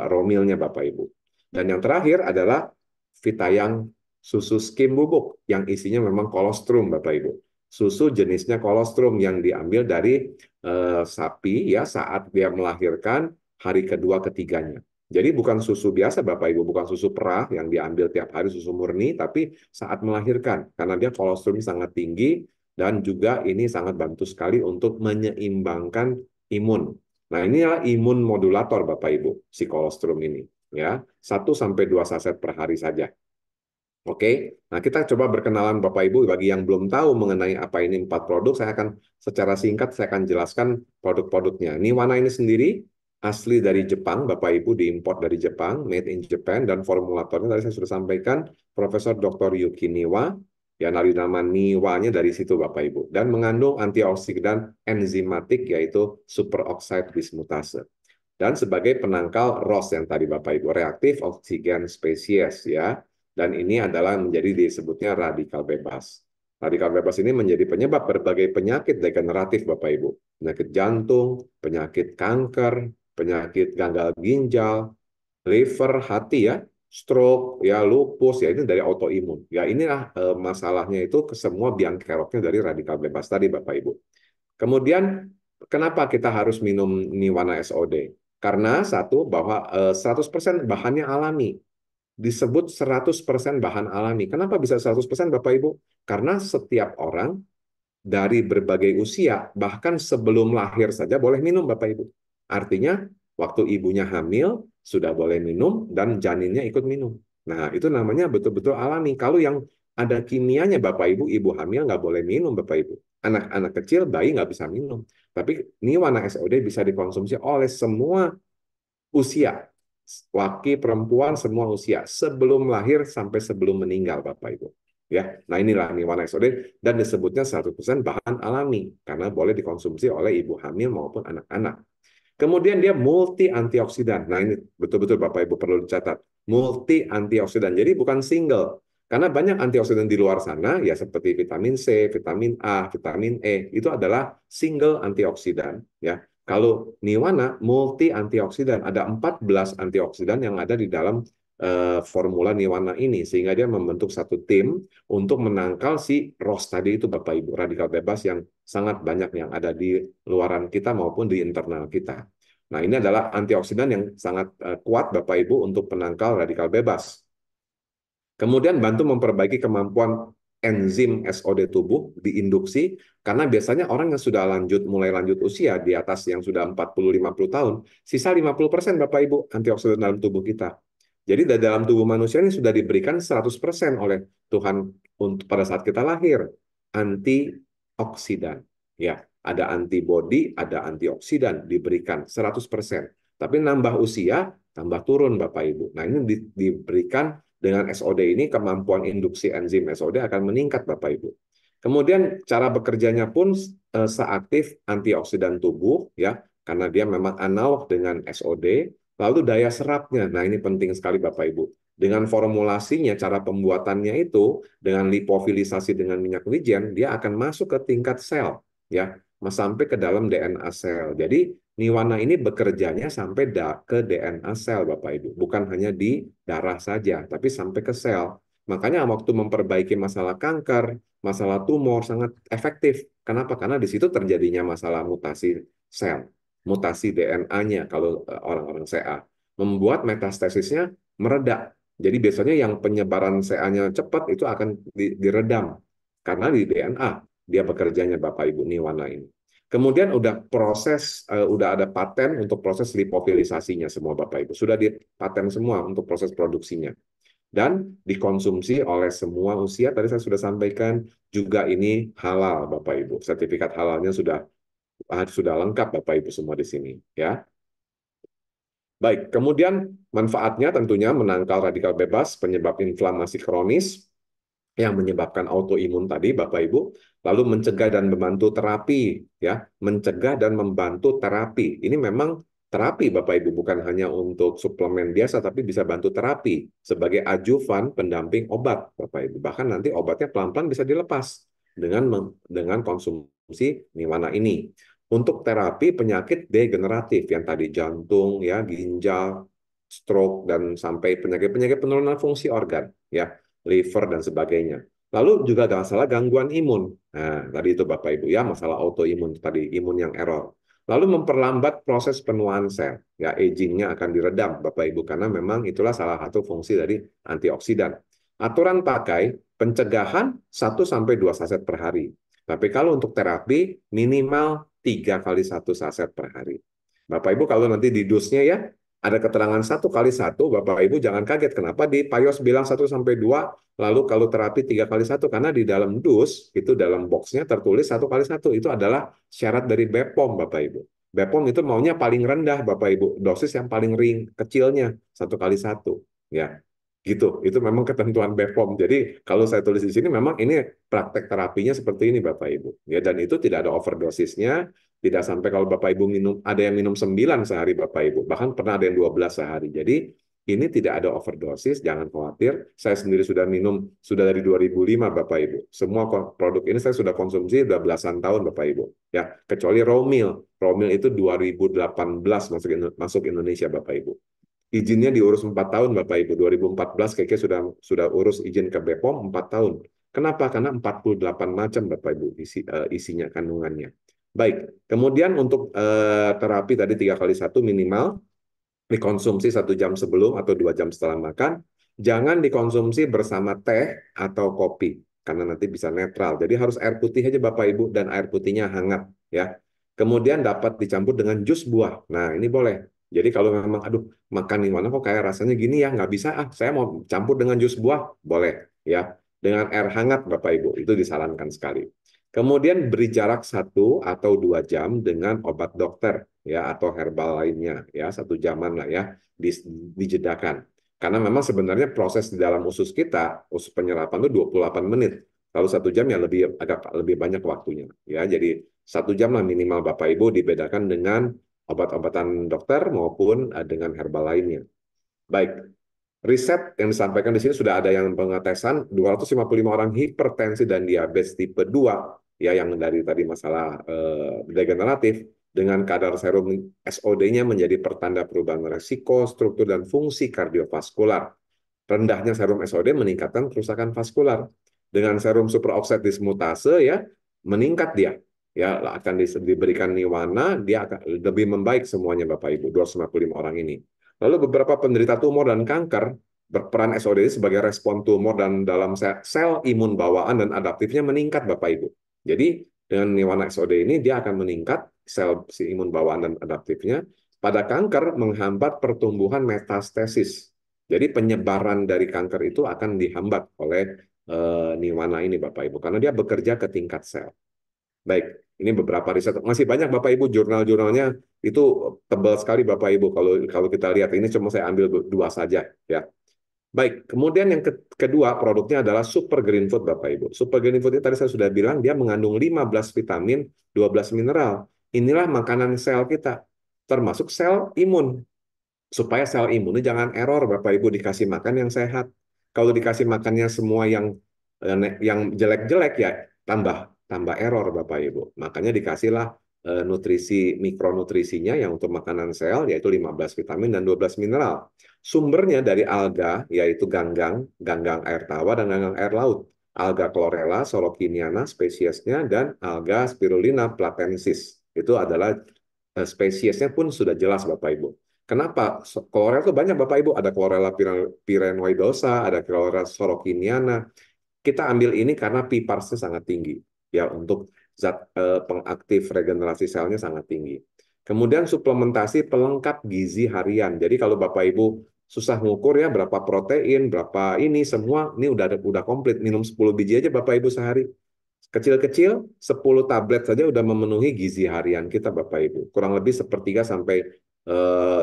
raw meal-nya, Bapak Ibu. Dan yang terakhir adalah Vitayang susu skim bubuk yang isinya memang kolostrum, Bapak Ibu. Susu jenisnya kolostrum yang diambil dari sapi ya saat dia melahirkan hari kedua ketiganya. Jadi bukan susu biasa Bapak Ibu, bukan susu perah yang diambil tiap hari susu murni, tapi saat melahirkan karena dia kolostrum sangat tinggi dan juga ini sangat bantu sekali untuk menyeimbangkan imun. Nah, inilah imun modulator Bapak Ibu, si kolostrum ini ya. 1-2 saset per hari saja. Oke, nah kita coba berkenalan Bapak Ibu. Bagi yang belum tahu mengenai apa ini 4 produk, saya akan secara singkat saya akan jelaskan produk-produknya. Niwana ini sendiri asli dari Jepang, Bapak Ibu diimpor dari Jepang, made in Japan, dan formulatornya tadi saya sudah sampaikan, Profesor Dr. Yuki Niwa, ya dari nama Niwanya dari situ Bapak Ibu, dan mengandung antioksidan enzimatik yaitu superoxide dismutase. Dan sebagai penangkal ROS yang tadi Bapak Ibu, reaktif oksigen spesies ya. Dan ini adalah menjadi disebutnya radikal bebas. Radikal bebas ini menjadi penyebab berbagai penyakit degeneratif Bapak Ibu. Penyakit jantung, penyakit kanker, penyakit gagal ginjal, liver, hati ya, stroke, ya lupus, ya ini dari autoimun. Ya inilah masalahnya itu ke semua biang keroknya dari radikal bebas tadi Bapak Ibu. Kemudian kenapa kita harus minum Niwana SOD? Karena satu bahwa 100% bahannya alami, disebut 100% bahan alami. Kenapa bisa 100% Bapak Ibu? Karena setiap orang dari berbagai usia, bahkan sebelum lahir saja boleh minum Bapak Ibu. Artinya, waktu ibunya hamil, sudah boleh minum, dan janinnya ikut minum. Nah, itu namanya betul-betul alami. Kalau yang ada kimianya Bapak Ibu, ibu hamil nggak boleh minum Bapak Ibu. Anak-anak kecil, bayi nggak bisa minum. Tapi Niwana SOD bisa dikonsumsi oleh semua usia, laki, perempuan, semua usia, sebelum lahir sampai sebelum meninggal, Bapak Ibu. Ya, nah inilah Niwana SOD dan disebutnya 100% bahan alami karena boleh dikonsumsi oleh ibu hamil maupun anak-anak. Kemudian dia multi antioksidan. Nah ini betul-betul Bapak Ibu perlu dicatat. Multi antioksidan. Jadi bukan single. Karena banyak antioksidan di luar sana, ya seperti vitamin C, vitamin A, vitamin E, itu adalah single antioksidan. Ya, kalau Niwana multi antioksidan, ada 14 antioksidan yang ada di dalam formula Niwana ini, sehingga dia membentuk satu tim untuk menangkal si ROS tadi itu Bapak Ibu, radikal bebas yang sangat banyak yang ada di luaran kita maupun di internal kita. Nah, ini adalah antioksidan yang sangat kuat Bapak Ibu untuk penangkal radikal bebas. Kemudian bantu memperbaiki kemampuan enzim SOD tubuh diinduksi, karena biasanya orang yang sudah mulai lanjut usia di atas yang sudah 40-50 tahun, sisa 50% Bapak Ibu antioksidan dalam tubuh kita. Jadi dalam tubuh manusia ini sudah diberikan 100% oleh Tuhan untuk pada saat kita lahir. Antioksidan. Ya, ada antibodi, ada antioksidan diberikan 100%. Tapi nambah usia, tambah turun Bapak Ibu. Nah, ini diberikan dengan SOD ini kemampuan induksi enzim SOD akan meningkat Bapak Ibu. Kemudian cara bekerjanya pun seaktif antioksidan tubuh ya, karena dia memang analog dengan SOD. Lalu daya serapnya. Nah, ini penting sekali Bapak Ibu. Dengan formulasinya, cara pembuatannya itu dengan lipofilisasi dengan minyak wijen, dia akan masuk ke tingkat sel ya, sampai ke dalam DNA sel. Jadi Niwana ini bekerjanya sampai ke DNA sel, Bapak Ibu. Bukan hanya di darah saja, tapi sampai ke sel. Makanya waktu memperbaiki masalah kanker, masalah tumor sangat efektif. Kenapa? Karena di situ terjadinya masalah mutasi sel, mutasi DNA-nya kalau orang-orang CA. Membuat metastasisnya meredak. Jadi biasanya yang penyebaran CA-nya cepat itu akan diredam. Karena di DNA dia bekerjanya Bapak Ibu Niwana ini. Kemudian udah ada paten untuk proses lipofilisasinya semua Bapak Ibu. Sudah dipaten semua untuk proses produksinya. Dan dikonsumsi oleh semua usia, tadi saya sudah sampaikan, juga ini halal Bapak Ibu. Sertifikat halalnya sudah lengkap Bapak Ibu semua di sini. Ya. Baik, kemudian manfaatnya tentunya menangkal radikal bebas, penyebab inflamasi kronis, yang menyebabkan autoimun tadi, Bapak Ibu, lalu mencegah dan membantu terapi, ya, mencegah dan membantu terapi. Ini memang terapi, Bapak Ibu, bukan hanya untuk suplemen biasa, tapi bisa bantu terapi sebagai ajuvan pendamping obat, Bapak Ibu. Bahkan nanti obatnya pelan-pelan bisa dilepas dengan konsumsi Niwana ini. Untuk terapi penyakit degeneratif yang tadi jantung, ya, ginjal, stroke dan sampai penyakit-penyakit penurunan fungsi organ, ya, liver dan sebagainya. Lalu juga nggak salah gangguan imun. Nah, tadi itu Bapak Ibu ya, masalah autoimun tadi, imun yang error. Lalu memperlambat proses penuaan sel, ya agingnya akan diredam Bapak Ibu karena memang itulah salah satu fungsi dari antioksidan. Aturan pakai pencegahan 1 sampai 2 saset per hari. Tapi kalau untuk terapi minimal 3 kali 1 saset per hari. Bapak Ibu kalau nanti di dosnya ya ada keterangan 1 kali 1, Bapak Ibu jangan kaget kenapa di Payos bilang 1 sampai 2, lalu kalau terapi 3 kali 1, karena di dalam dus itu dalam boxnya tertulis 1 kali 1 itu adalah syarat dari BPOM Bapak Ibu. BPOM itu maunya paling rendah Bapak Ibu, dosis yang paling kecilnya 1 kali 1, ya. Gitu, itu memang ketentuan BPOM. Jadi kalau saya tulis di sini memang ini praktek terapinya seperti ini Bapak Ibu. Ya, dan itu tidak ada overdosisnya, tidak sampai kalau Bapak Ibu ada yang minum 9 sehari Bapak Ibu, bahkan pernah ada yang 12 sehari. Jadi ini tidak ada overdosis, jangan khawatir. Saya sendiri sudah minum, sudah dari 2005 Bapak Ibu. Semua produk ini saya sudah konsumsi sudah belasan tahun Bapak Ibu. Ya, kecuali raw meal. Raw meal itu 2018 masuk Indonesia Bapak Ibu. Izinnya diurus 4 tahun Bapak Ibu. 2014 kayaknya sudah urus izin ke BPOM 4 tahun. Kenapa? Karena 48 macam Bapak Ibu isinya kandungannya. Baik, kemudian untuk terapi tadi 3 kali 1 minimal dikonsumsi 1 jam sebelum atau 2 jam setelah makan. Jangan dikonsumsi bersama teh atau kopi karena nanti bisa netral. Jadi harus air putih aja Bapak Ibu dan air putihnya hangat ya. Kemudian dapat dicampur dengan jus buah. Nah ini boleh. Jadi kalau memang aduh makan di mana kok kayak rasanya gini ya nggak bisa saya mau campur dengan jus buah boleh ya dengan air hangat Bapak Ibu itu disarankan sekali. Kemudian beri jarak 1 atau 2 jam dengan obat dokter ya atau herbal lainnya ya 1 jaman lah ya dijedakan. Karena memang sebenarnya proses di dalam usus kita, usus penyerapan itu 28 menit. Kalau 1 jam ya agak lebih banyak waktunya ya. Jadi 1 jam lah minimal Bapak Ibu dibedakan dengan obat-obatan dokter maupun dengan herbal lainnya. Baik, riset yang disampaikan di sini sudah ada yang pengetesan 255 orang hipertensi dan diabetes tipe 2 ya yang dari tadi masalah degeneratif dengan kadar serum SOD-nya menjadi pertanda perubahan resiko, struktur dan fungsi kardiovaskular. Rendahnya serum SOD meningkatkan kerusakan vaskular. Dengan serum superoxide dismutase ya meningkat dia. Ya akan diberikan Niwana, dia akan lebih membaik semuanya Bapak Ibu 255 orang ini. Lalu beberapa penderita tumor dan kanker berperan SOD sebagai respon tumor dan dalam sel imun bawaan dan adaptifnya meningkat Bapak Ibu. Jadi dengan Niwana SOD ini dia akan meningkat sel si imun bawaan dan adaptifnya. Pada kanker menghambat pertumbuhan metastasis. Jadi penyebaran dari kanker itu akan dihambat oleh Niwana ini Bapak Ibu karena dia bekerja ke tingkat sel. Baik, ini beberapa riset. Masih banyak Bapak Ibu jurnal-jurnalnya itu tebal sekali Bapak Ibu kalau kita lihat. Ini cuma saya ambil 2 saja ya. Baik, kemudian yang kedua produknya adalah Super Green Food Bapak Ibu. Super Green Food ini tadi saya sudah bilang dia mengandung 15 vitamin, 12 mineral. Inilah makanan sel kita, termasuk sel imun. Supaya sel imunnya jangan error Bapak Ibu dikasih makan yang sehat. Kalau dikasih makannya semua yang jelek-jelek ya tambah error Bapak Ibu. Makanya dikasihlah nutrisi mikronutrisinya yang untuk makanan sel, yaitu 15 vitamin dan 12 mineral. Sumbernya dari alga, yaitu ganggang, ganggang air tawar dan ganggang air laut. Alga chlorella, solokiniana spesiesnya, dan alga spirulina platensis. Itu adalah spesiesnya pun sudah jelas Bapak Ibu. Kenapa? Chlorella itu banyak Bapak Ibu. Ada chlorella pyrenoidosa, ada chlorella solokiniana. Kita ambil ini karena PPARS-nya sangat tinggi. Ya, untuk zat pengaktif regenerasi selnya sangat tinggi. Kemudian suplementasi pelengkap gizi harian. Jadi kalau Bapak Ibu susah ngukur ya berapa protein, berapa ini semua, ini udah komplit. Minum 10 biji aja Bapak Ibu sehari. Kecil-kecil, 10 tablet saja udah memenuhi gizi harian kita Bapak Ibu. Kurang lebih sepertiga sampai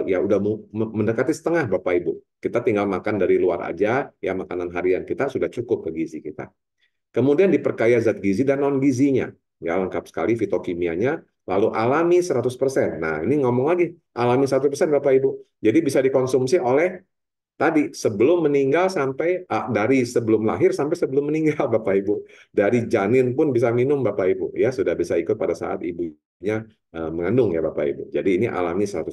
ya udah mendekati setengah Bapak Ibu. Kita tinggal makan dari luar aja, ya makanan harian kita sudah cukup ke gizi kita. Kemudian diperkaya zat gizi dan non-gizinya. Ya, lengkap sekali fitokimianya, lalu alami 100%. Nah, ini ngomong lagi, alami 100% Bapak Ibu. Jadi bisa dikonsumsi oleh tadi sebelum meninggal sampai dari sebelum lahir sampai sebelum meninggal Bapak Ibu. Dari janin pun bisa minum Bapak Ibu. Ya, sudah bisa ikut pada saat ibunya mengandung ya Bapak Ibu. Jadi ini alami 100%.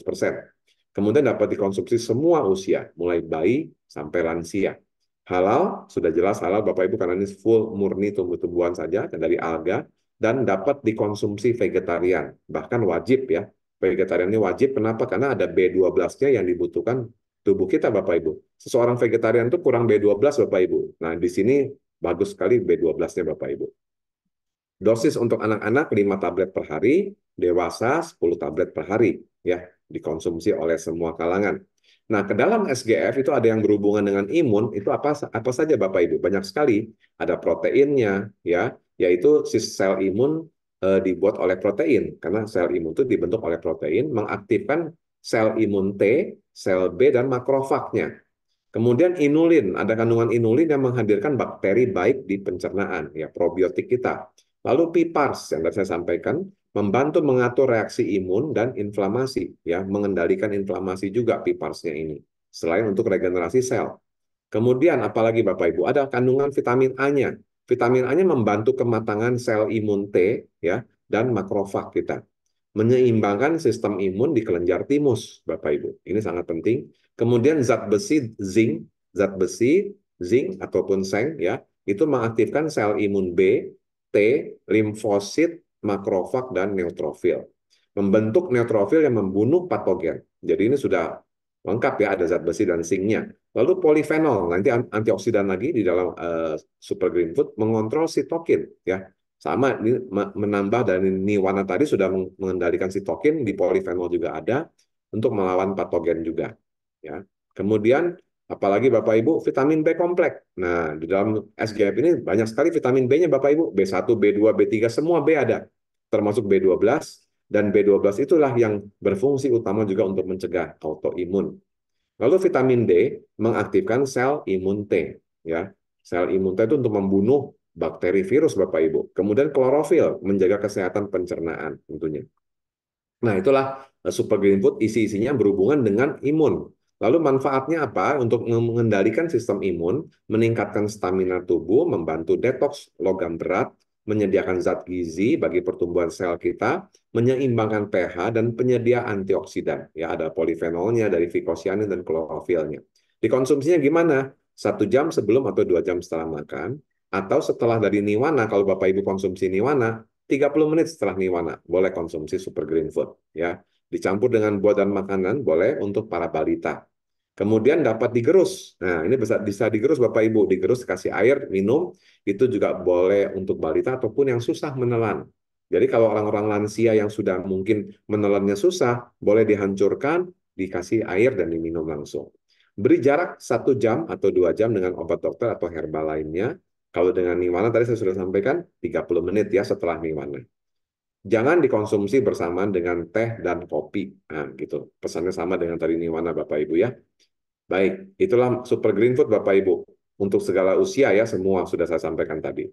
Kemudian dapat dikonsumsi semua usia, mulai bayi sampai lansia. Halal, sudah jelas halal Bapak Ibu karena ini full murni tumbuh-tumbuhan saja dan dari alga dan dapat dikonsumsi vegetarian. Bahkan wajib ya. Vegetarian ini wajib kenapa? Karena ada B12-nya yang dibutuhkan tubuh kita Bapak Ibu. Seseorang vegetarian itu kurang B12 Bapak Ibu. Nah, di sini bagus sekali B12-nya Bapak Ibu. Dosis untuk anak-anak 5 tablet per hari, dewasa 10 tablet per hari ya, dikonsumsi oleh semua kalangan. Nah, ke dalam SGF itu ada yang berhubungan dengan imun, itu apa saja Bapak Ibu? Banyak sekali. Ada proteinnya ya, yaitu sel imun dibuat oleh protein karena sel imun itu dibentuk oleh protein mengaktifkan sel imun T, sel B dan makrofagnya. Kemudian inulin, ada kandungan inulin yang menghadirkan bakteri baik di pencernaan, ya probiotik kita. Lalu PPARS yang tadi saya sampaikan membantu mengatur reaksi imun dan inflamasi, ya mengendalikan inflamasi juga PPARS-nya ini. Selain untuk regenerasi sel. Kemudian apalagi Bapak Ibu, ada kandungan vitamin A-nya. Vitamin A-nya membantu kematangan sel imun T, ya dan makrofag kita menyeimbangkan sistem imun di kelenjar timus, Bapak Ibu. Ini sangat penting. Kemudian zat besi, zinc ataupun seng ya, itu mengaktifkan sel imun B, T, limfosit, makrofag dan neutrofil. Membentuk neutrofil yang membunuh patogen. Jadi ini sudah lengkap ya, ada zat besi dan zinc-nya. Lalu polifenol, nanti antioksidan lagi di dalam super green food mengontrol sitokin ya. Sama ini menambah dari niwana tadi sudah mengendalikan sitokin, di polifenol juga ada untuk melawan patogen juga. Ya. Kemudian apalagi Bapak Ibu vitamin B kompleks. Nah, di dalam SGF ini banyak sekali vitamin B-nya Bapak Ibu, B1, B2, B3 semua B ada. Termasuk B12 dan B12 itulah yang berfungsi utama juga untuk mencegah autoimun. Lalu vitamin D mengaktifkan sel imun T, ya. Sel imun T itu untuk membunuh bakteri virus Bapak Ibu. Kemudian klorofil menjaga kesehatan pencernaan tentunya. Nah, itulah super green food isi-isinya berhubungan dengan imun. Lalu manfaatnya apa? Untuk mengendalikan sistem imun, meningkatkan stamina tubuh, membantu detoks logam berat, menyediakan zat gizi bagi pertumbuhan sel kita, menyeimbangkan pH dan penyedia antioksidan. Ya, ada polifenolnya dari vicocyanin dan klorofilnya. Dikonsumsinya gimana? 1 jam sebelum atau 2 jam setelah makan, atau setelah dari niwana, kalau Bapak Ibu konsumsi niwana, 30 menit setelah niwana, boleh konsumsi super green food. Ya. Dicampur dengan buah dan makanan, boleh untuk para balita. Kemudian dapat digerus. Nah, ini bisa digerus Bapak Ibu. Digerus, kasih air, minum. Itu juga boleh untuk balita ataupun yang susah menelan. Jadi kalau orang-orang lansia yang sudah mungkin menelannya susah, boleh dihancurkan, dikasih air dan diminum langsung. Beri jarak 1 jam atau 2 jam dengan obat dokter atau herbal lainnya. Kalau dengan niwana tadi saya sudah sampaikan 30 menit ya setelah niwana. Jangan dikonsumsi bersamaan dengan teh dan kopi. Nah, gitu. Pesannya sama dengan tadi niwana Bapak Ibu ya. Baik, itulah super green food Bapak Ibu. Untuk segala usia ya semua sudah saya sampaikan tadi.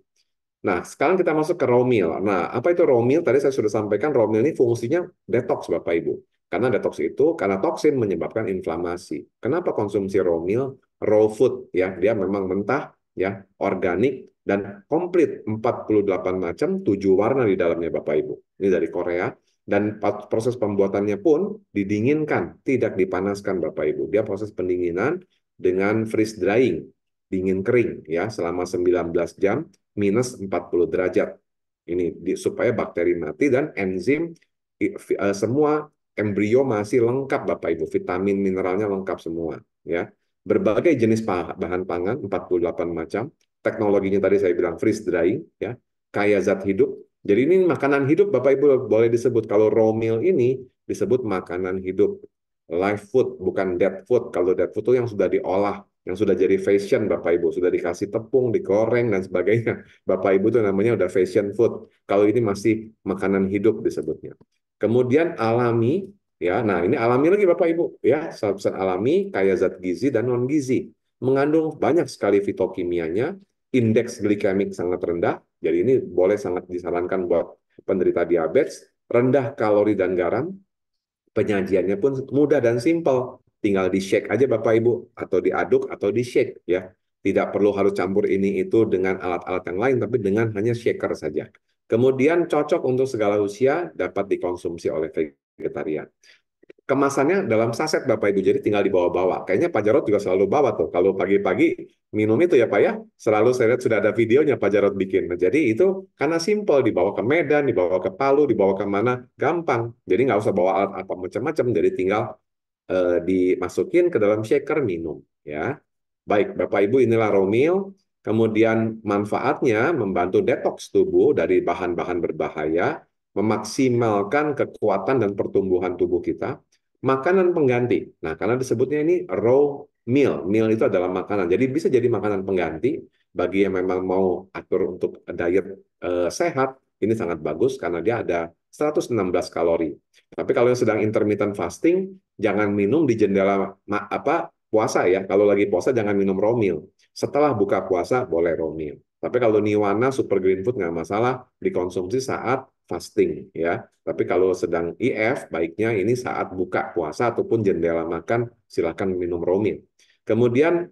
Nah, sekarang kita masuk ke raw meal. Nah, apa itu raw meal? Tadi saya sudah sampaikan raw meal ini fungsinya detox Bapak Ibu. Karena detox itu karena toksin menyebabkan inflamasi. Kenapa konsumsi raw meal? Raw food ya, dia memang mentah ya, organik dan komplit 48 macam 7 warna di dalamnya Bapak Ibu. Ini dari Korea Dan proses pembuatannya pun didinginkan, tidak dipanaskan Bapak Ibu. Dia proses pendinginan dengan freeze drying, dingin kering ya selama 19 jam minus 40 derajat. Ini supaya bakteri mati dan enzim semua embrio masih lengkap Bapak Ibu, vitamin mineralnya lengkap semua ya. Berbagai jenis bahan pangan 48 macam, teknologinya tadi saya bilang freeze drying ya, kaya zat hidup. Jadi ini makanan hidup Bapak Ibu boleh disebut. Kalau raw meal ini disebut makanan hidup, live food bukan dead food. Kalau dead food itu yang sudah diolah, yang sudah jadi fashion Bapak Ibu, sudah dikasih tepung, digoreng dan sebagainya. Bapak Ibu itu namanya udah fashion food. Kalau ini masih makanan hidup disebutnya. Kemudian alami ya. Nah, ini alami lagi Bapak Ibu ya, zat alami kaya zat gizi dan non gizi. Mengandung banyak sekali fitokimianya, indeks glikemik sangat rendah. Jadi ini boleh sangat disarankan buat penderita diabetes, rendah kalori dan garam, penyajiannya pun mudah dan simpel. Tinggal di shake aja Bapak Ibu, atau diaduk atau di shake ya. Tidak perlu harus campur ini itu dengan alat-alat yang lain, tapi dengan hanya shaker saja. Kemudian cocok untuk segala usia, dapat dikonsumsi oleh vegetarian. Kemasannya dalam saset Bapak Ibu, jadi tinggal dibawa-bawa. Kayaknya Pak Jarod juga selalu bawa tuh. Kalau pagi-pagi minum itu ya Pak ya, selalu saya lihat sudah ada videonya Pak Jarod bikin. Nah, jadi itu karena simpel, dibawa ke Medan, dibawa ke Palu, dibawa ke mana, gampang. Jadi nggak usah bawa alat apa macam-macam, jadi tinggal dimasukin ke dalam shaker minum. Ya, baik Bapak Ibu, inilah raw meal. Kemudian manfaatnya membantu detoks tubuh dari bahan-bahan berbahaya, memaksimalkan kekuatan dan pertumbuhan tubuh kita. Makanan pengganti. Nah, karena disebutnya ini raw meal. Meal itu adalah makanan. Jadi bisa jadi makanan pengganti bagi yang memang mau atur untuk diet sehat. Ini sangat bagus karena dia ada 116 kalori. Tapi kalau yang sedang intermittent fasting, jangan minum di jendela puasa ya. Kalau lagi puasa jangan minum raw meal. Setelah buka puasa boleh raw meal. Tapi kalau Niwana Super Green Food nggak masalah dikonsumsi saat fasting ya. Tapi kalau sedang IF, baiknya ini saat buka puasa ataupun jendela makan, silakan minum raw meal. Kemudian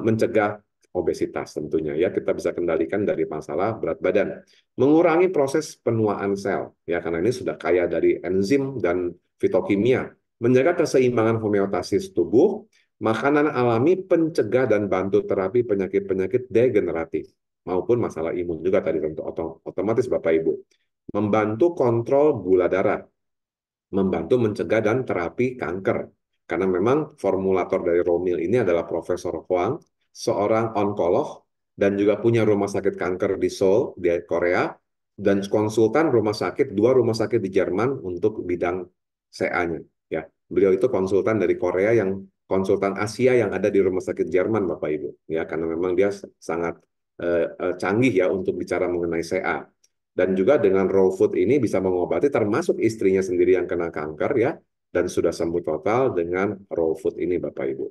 mencegah obesitas tentunya ya, kita bisa kendalikan dari masalah berat badan. Mengurangi proses penuaan sel ya, karena ini sudah kaya dari enzim dan fitokimia. Menjaga keseimbangan homeostasis tubuh, makanan alami pencegah dan bantu terapi penyakit-penyakit degeneratif maupun masalah imun juga tadi tentu otomatis Bapak Ibu. Membantu kontrol gula darah, membantu mencegah dan terapi kanker. Karena memang formulator dari raw meal ini adalah Profesor Huang, seorang onkolog dan juga punya rumah sakit kanker di Seoul, di Korea, dan konsultan dua rumah sakit di Jerman untuk bidang CA-nya. Ya, beliau itu konsultan dari Korea yang konsultan Asia yang ada di rumah sakit Jerman, Bapak Ibu. Ya, karena memang dia sangat canggih ya untuk bicara mengenai CA. Dan juga dengan raw food ini bisa mengobati termasuk istrinya sendiri yang kena kanker ya, dan sudah sembuh total dengan raw food ini Bapak Ibu.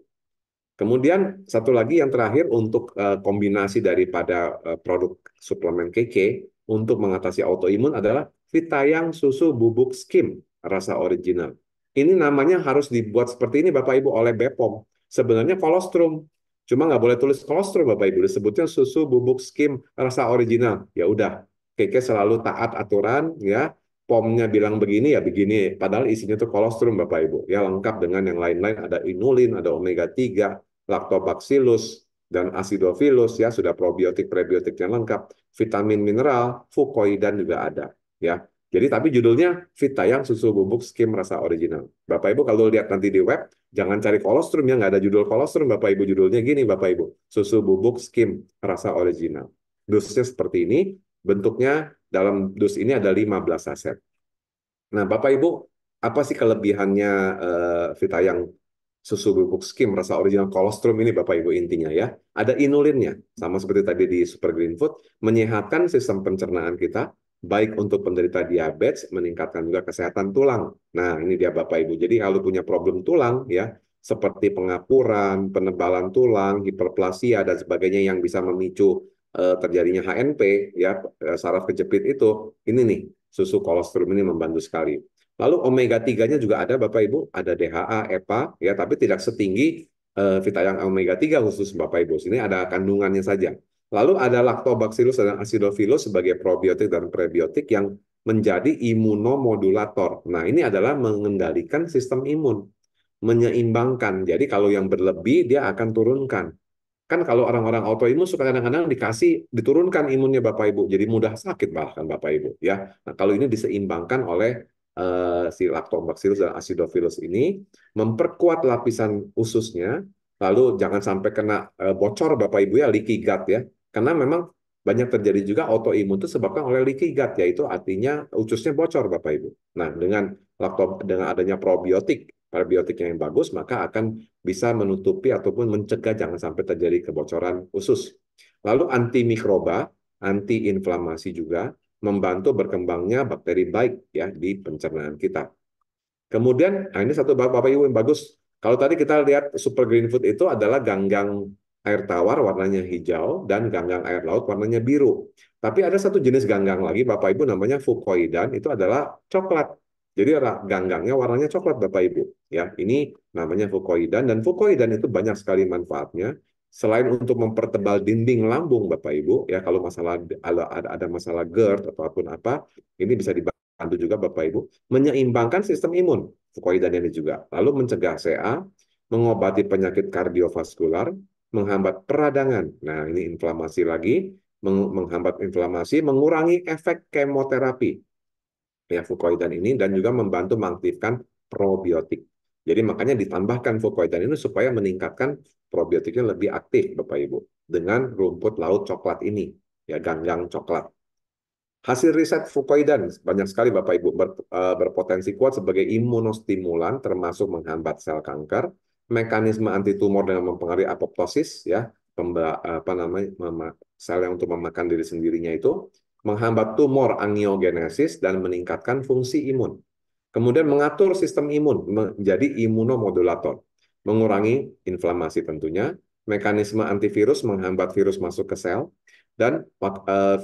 Kemudian satu lagi yang terakhir untuk kombinasi daripada produk suplemen KK untuk mengatasi autoimun adalah Vitayang susu bubuk skim rasa original. Ini namanya harus dibuat seperti ini Bapak Ibu oleh BPOM. Sebenarnya kolostrum, cuma nggak boleh tulis kolostrum Bapak Ibu, disebutnya susu bubuk skim rasa original. Ya udah, KK selalu taat aturan ya. POM-nya bilang begini ya begini, padahal isinya itu kolostrum Bapak Ibu. Ya lengkap dengan yang lain-lain, ada inulin, ada omega 3, lactobacillus dan acidophilus ya, sudah probiotik prebiotiknya lengkap, vitamin mineral, fukoidan juga ada ya. Jadi tapi judulnya Vitayang susu bubuk skim rasa original. Bapak Ibu kalau lihat nanti di web jangan cari kolostrum ya, nggak ada judul kolostrum Bapak Ibu, judulnya gini Bapak Ibu, susu bubuk skim rasa original. Dusnya seperti ini, bentuknya dalam dus ini ada 15 saset. Nah, Bapak Ibu, apa sih kelebihannya Vitayang susu bubuk skim rasa original kolostrum ini Bapak Ibu intinya ya? Ada inulinnya, sama seperti tadi di Super Green Food, menyehatkan sistem pencernaan kita, baik untuk penderita diabetes, meningkatkan juga kesehatan tulang. Nah, ini dia Bapak Ibu. Jadi kalau punya problem tulang ya, seperti pengapuran, penebalan tulang, hiperplasia dan sebagainya yang bisa memicu terjadinya HNP ya, saraf kejepit itu, ini nih susu kolostrum ini membantu sekali. Lalu omega 3-nya juga ada Bapak Ibu, ada DHA, EPA ya, tapi tidak setinggi Vitayang omega 3 khusus Bapak Ibu. Sini ada kandungannya saja. Lalu ada lactobacillus dan acidophilus sebagai probiotik dan prebiotik yang menjadi imunomodulator. Nah, ini adalah mengendalikan sistem imun, menyeimbangkan. Jadi kalau yang berlebih dia akan turunkan. Kan kalau orang-orang autoimun suka kadang-kadang diturunkan imunnya Bapak Ibu, jadi mudah sakit bahkan Bapak Ibu ya. Nah, kalau ini diseimbangkan oleh si Lactobacillus dan Acidophilus ini, memperkuat lapisan ususnya, lalu jangan sampai kena bocor Bapak Ibu ya, leaky gut ya. Karena memang banyak terjadi juga autoimun itu disebabkan oleh leaky gut, yaitu artinya ususnya bocor Bapak Ibu. Nah, dengan adanya prebiotiknya yang bagus, maka akan bisa menutupi ataupun mencegah jangan sampai terjadi kebocoran usus. Lalu antimikroba, antiinflamasi juga, membantu berkembangnya bakteri baik ya di pencernaan kita. Kemudian, nah ini satu Bapak Ibu yang bagus. Kalau tadi kita lihat super green food itu adalah ganggang air tawar warnanya hijau dan ganggang air laut warnanya biru. Tapi ada satu jenis ganggang lagi Bapak Ibu namanya fucoidan, itu adalah coklat. Jadi ganggangnya warnanya coklat Bapak Ibu. Ya, ini namanya fucoidan dan fucoidan itu banyak sekali manfaatnya. Selain untuk mempertebal dinding lambung Bapak Ibu, ya kalau ada masalah GERD ataupun apa, ini bisa dibantu juga Bapak Ibu menyeimbangkan sistem imun, fukoidan ini juga, lalu mencegah CA, mengobati penyakit kardiovaskular, menghambat peradangan. Nah, ini inflamasi lagi, menghambat inflamasi, mengurangi efek kemoterapi. Ya, fukoidan ini dan juga membantu mengaktifkan probiotik. Jadi makanya ditambahkan fukoidan ini supaya meningkatkan probiotiknya lebih aktif, Bapak Ibu, dengan rumput laut coklat ini, ya ganggang coklat. Hasil riset fukoidan banyak sekali Bapak Ibu berpotensi kuat sebagai imunostimulan termasuk menghambat sel kanker, mekanisme antitumor dengan mempengaruhi apoptosis ya, sel yang untuk memakan diri sendirinya itu, menghambat tumor angiogenesis dan meningkatkan fungsi imun. Kemudian mengatur sistem imun menjadi imunomodulator, mengurangi inflamasi tentunya, mekanisme antivirus menghambat virus masuk ke sel, dan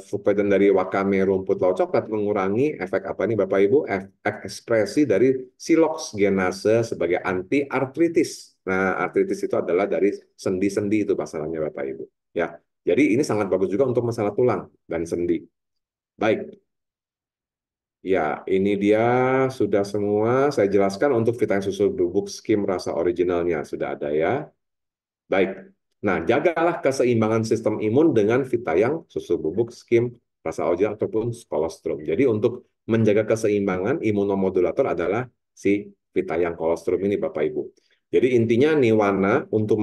fukoidan dari wakame rumput laut coklat mengurangi efek apa ini Bapak Ibu? Efek ekspresi dari silox genase sebagai anti artritis. Nah, artritis itu adalah dari sendi-sendi itu masalahnya Bapak Ibu. Ya, jadi ini sangat bagus juga untuk masalah tulang dan sendi. Baik, ya ini dia sudah semua saya jelaskan untuk vitamin susu bubuk skim rasa originalnya sudah ada ya. Baik. Nah, jagalah keseimbangan sistem imun dengan Vitayang, susu bubuk, skim, rasa original, ataupun kolostrum. Jadi untuk menjaga keseimbangan, imunomodulator adalah si Vitayang kolostrum ini, Bapak Ibu. Jadi intinya Niwana untuk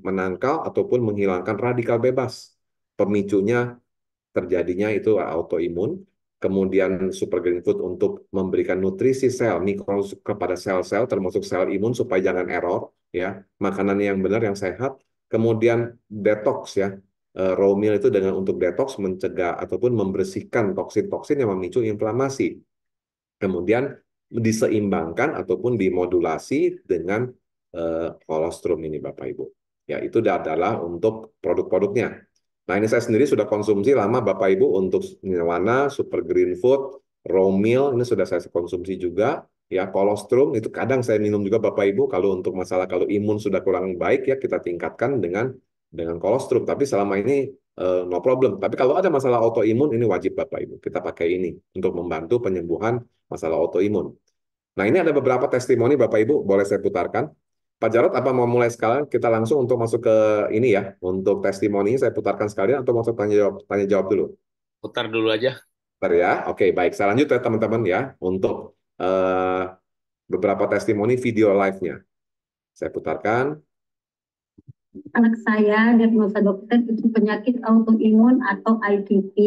menangkal ataupun menghilangkan radikal bebas. Pemicunya terjadinya itu autoimun, kemudian super green food untuk memberikan nutrisi sel mikro kepada sel-sel termasuk sel imun supaya jangan error ya, makanan yang benar yang sehat, kemudian detox ya. Raw meal itu dengan untuk detox mencegah ataupun membersihkan toksin-toksin yang memicu inflamasi. Kemudian diseimbangkan ataupun dimodulasi dengan kolostrum ini Bapak Ibu. Ya, itu adalah untuk produk-produknya. Nah, ini saya sendiri sudah konsumsi lama Bapak Ibu untuk Nirwana, Super Green Food, Raw Meal, ini sudah saya konsumsi juga. Ya, kolostrum itu kadang saya minum juga Bapak Ibu kalau untuk masalah kalau imun sudah kurang baik ya kita tingkatkan dengan kolostrum. Tapi selama ini no problem. Tapi kalau ada masalah autoimun ini wajib Bapak Ibu kita pakai ini untuk membantu penyembuhan masalah autoimun. Nah, ini ada beberapa testimoni Bapak Ibu, boleh saya putarkan. Pak Jarod, apa mau mulai sekarang? Kita langsung untuk masuk ke ini ya, untuk testimoni saya putarkan sekalian atau masuk tanya jawab dulu? Putar dulu aja. Bentar ya. Oke, baik. Saya lanjut ya teman-teman ya untuk beberapa testimoni video live-nya. Saya putarkan. Anak saya diagnosa dokter itu penyakit autoimun atau ITP.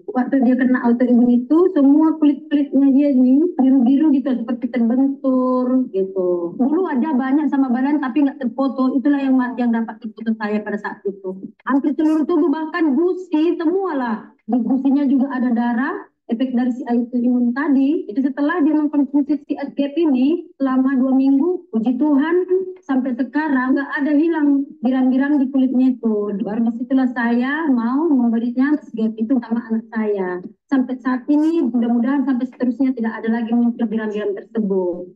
Waktu dia kena autoimun itu semua kulit-kulitnya dia ini biru-biru gitu seperti terbentur gitu. Dulu ada banyak sama badan tapi nggak terfoto. Itulah yang dapat terfoto saya pada saat itu. Hampir seluruh tubuh bahkan gusi semualah. Di gusinya juga ada darah. Efek dari si autoimun tadi, itu setelah dia mengkonsumsi si ASGAP ini selama 2 minggu, puji Tuhan sampai sekarang nggak ada hilang girang-girang di kulitnya itu. Baru disitulah saya mau memberinya ASGAP itu sama anak saya. Sampai saat ini mudah-mudahan sampai seterusnya tidak ada lagi muncul girang-girang tersebut.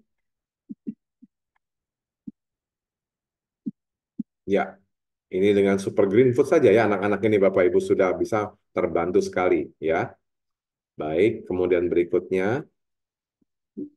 Ya, ini dengan Super Green Food saja ya anak-anak ini Bapak Ibu sudah bisa terbantu sekali ya. Baik, kemudian berikutnya.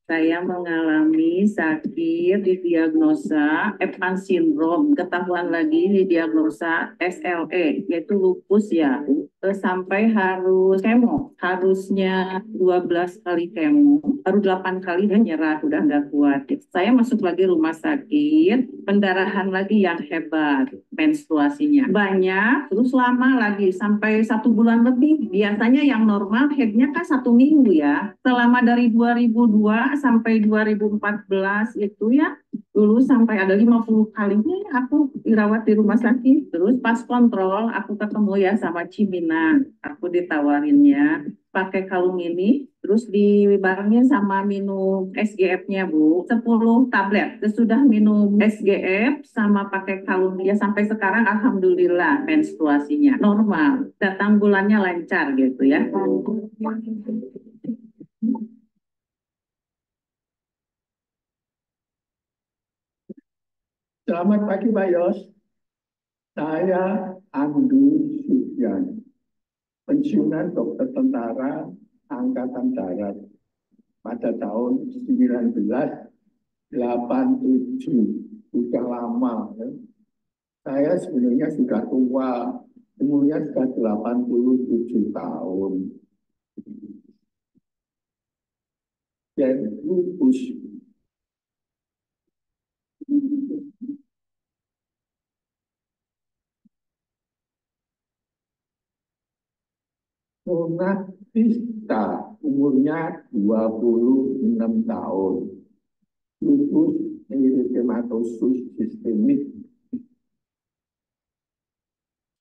Saya mengalami sakit didiagnosa Evans syndrome, ketahuan lagi didiagnosa SLE, yaitu lupus ya. Sampai harus kemo, harusnya 12 kali kemo, baru 8 kali dan nyerah, udah nggak kuat. Saya masuk lagi rumah sakit, pendarahan lagi yang hebat, menstruasinya banyak, terus lama lagi, sampai 1 bulan lebih. Biasanya yang normal headnya kan 1 minggu ya. Selama dari 2002 sampai 2014 itu ya, dulu sampai ada 50 kalinya aku dirawat di rumah sakit. Terus pas kontrol aku ketemu ya sama Cimina, aku ditawarinnya pakai kalung ini, terus dibarengin sama minum SGF-nya Bu, 10 tablet. Sesudah minum SGF sama pakai kalung dia sampai sekarang alhamdulillah menstruasinya normal, datang bulannya lancar gitu ya. Selamat pagi Pak Yos, saya Andu Sufyan, pensiunan dokter tentara Angkatan Darat pada tahun 1987, sudah lama. Ya. Saya sebenarnya sudah tua, umurnya sudah 87 tahun. Dan lupus. Mona Vista, umurnya 26 tahun. Lupus erythematosus sistemik.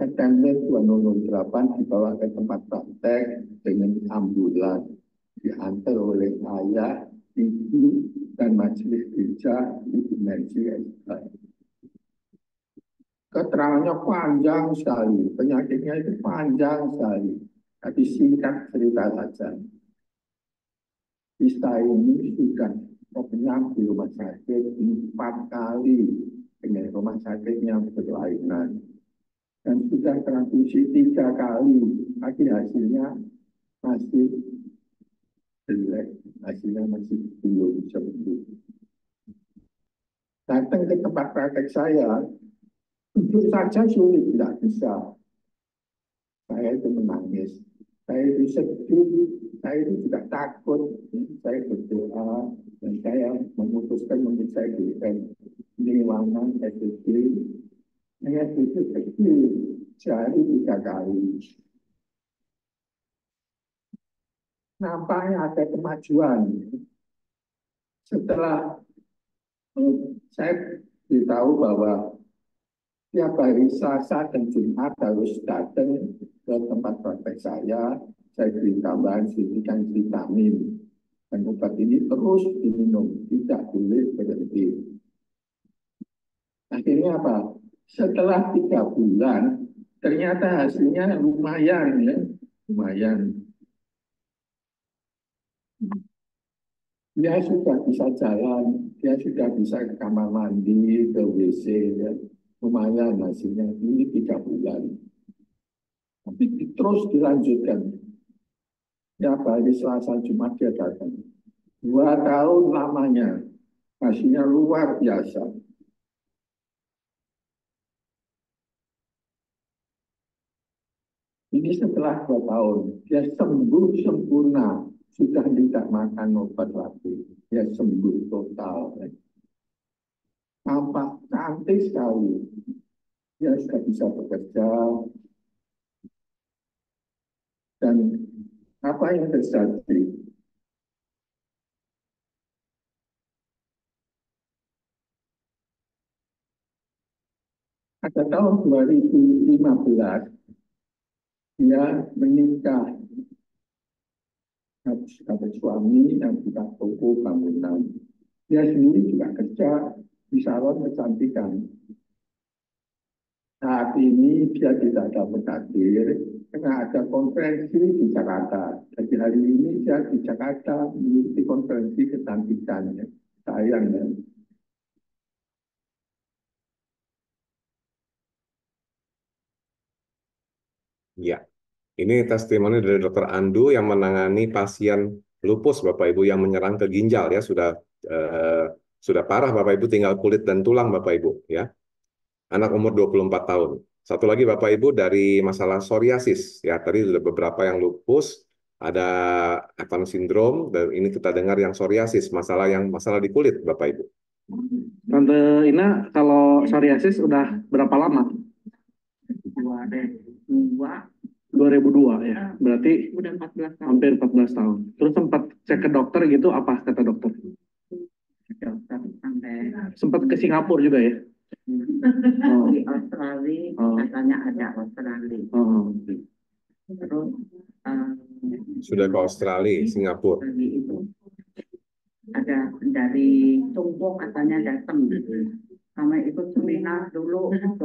September 2008 dibawa ke tempat praktek dengan ambulan. Diantar oleh ayah, ibu, dan majelis gereja di dimensi SK. Keterangannya panjang sekali, penyakitnya itu panjang sekali. Tapi singkat cerita saja. Vista ini sudah pernah di rumah sakit 4 kali dengan rumah sakit yang berlainan. Dan sudah transfusi 3 kali, tapi hasilnya masih jelek, hasilnya masih belum sembuh. Datang ke tempat praktek saya, duduk saja sulit, tidak bisa. Saya itu menangis, saya itu sedih, saya itu juga takut. Saya berdoa dan saya memutuskan untuk saya berikan penyewangan SPB. Saya itu kecil, sehari 3 kali. Nampaknya ada kemajuan. Setelah saya beritahu bahwa tiap hari Selasa dan Jumat harus datang ke tempat praktek saya beri tambahan suntikan vitamin. Dan obat ini terus diminum, tidak boleh berhenti. Akhirnya apa? Setelah 3 bulan, ternyata hasilnya lumayan ya, lumayan. Dia sudah bisa jalan, dia sudah bisa ke kamar mandi, ke WC, ya. Lumayan hasilnya, ini 3 bulan. Tapi terus dilanjutkan. Ya, hari Selasa Jumat dia datang. 2 tahun lamanya, hasilnya luar biasa. Ini setelah 2 tahun, dia sembuh sempurna. Sudah tidak makan obat lagi. Dia sembuh total. Tampak cantik sekali. Dia sudah bisa bekerja. Dan apa yang terjadi? Pada tahun 2015, dia menikah. Dapat suami yang juga toko bangunan. Dia sendiri juga kerja di salon kecantikan. Saat ini dia tidak dapat hadir karena ada konferensi di Jakarta. Jadi hari ini dia di Jakarta mengikuti konferensi kecantikan. Sayang ya. Ya, Ini testimoni dari Dokter Andu yang menangani pasien lupus Bapak Ibu yang menyerang ke ginjal ya, eh, sudah parah Bapak Ibu, tinggal kulit dan tulang Bapak Ibu ya. Anak umur 24 tahun. Satu lagi Bapak Ibu dari masalah psoriasis ya, tadi sudah beberapa yang lupus, ada Evans syndrome, dan ini kita dengar yang psoriasis, masalah di kulit Bapak Ibu. Tante Ina, kalau psoriasis udah berapa lama? 2002 ya, berarti Udah 14 tahun. hampir 14 tahun. Terus sempat cek ke dokter gitu, apa kata dokter? Dokter sampai Sempat ke Singapura juga ya? Oh, di Australia, Oh. katanya ada Australia. oh. Terus Sudah ke Australia, Singapura. Australia itu ada dari Tunggu katanya datang. Sama ikut seminar dulu, ikut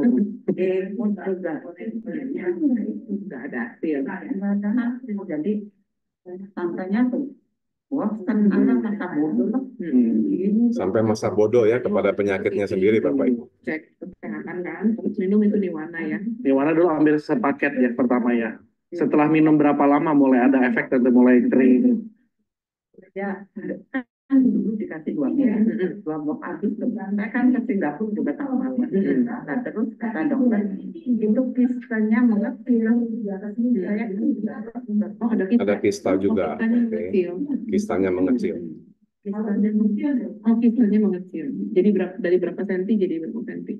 juga nggak ada hasil. Nggak ada hasil. Jadi tantanya tuh bosan, anak kata bodoh lah. Sampai masa bodoh ya kepada penyakitnya sendiri Bapak Ibu. Cek kesehatan kan, terus minum itu di mana ya? Di mana dulu ambil sepaket ya pertama ya. Setelah minum berapa lama mulai ada efek dan mulai kering? Ya, kan dulu dikasih 2 buah, 2 buah habis. Saya kan ke Singapura juga tahun lalu. Nah, terus kata dokter, itu kistanya mengecil. Saya Oh, ada Ada kista juga. kistanya Oke. mengecil. Kistanya mengecil. Kistanya mengecil. Oh, kistanya mengecil. Jadi dari berapa senti jadi berapa senti?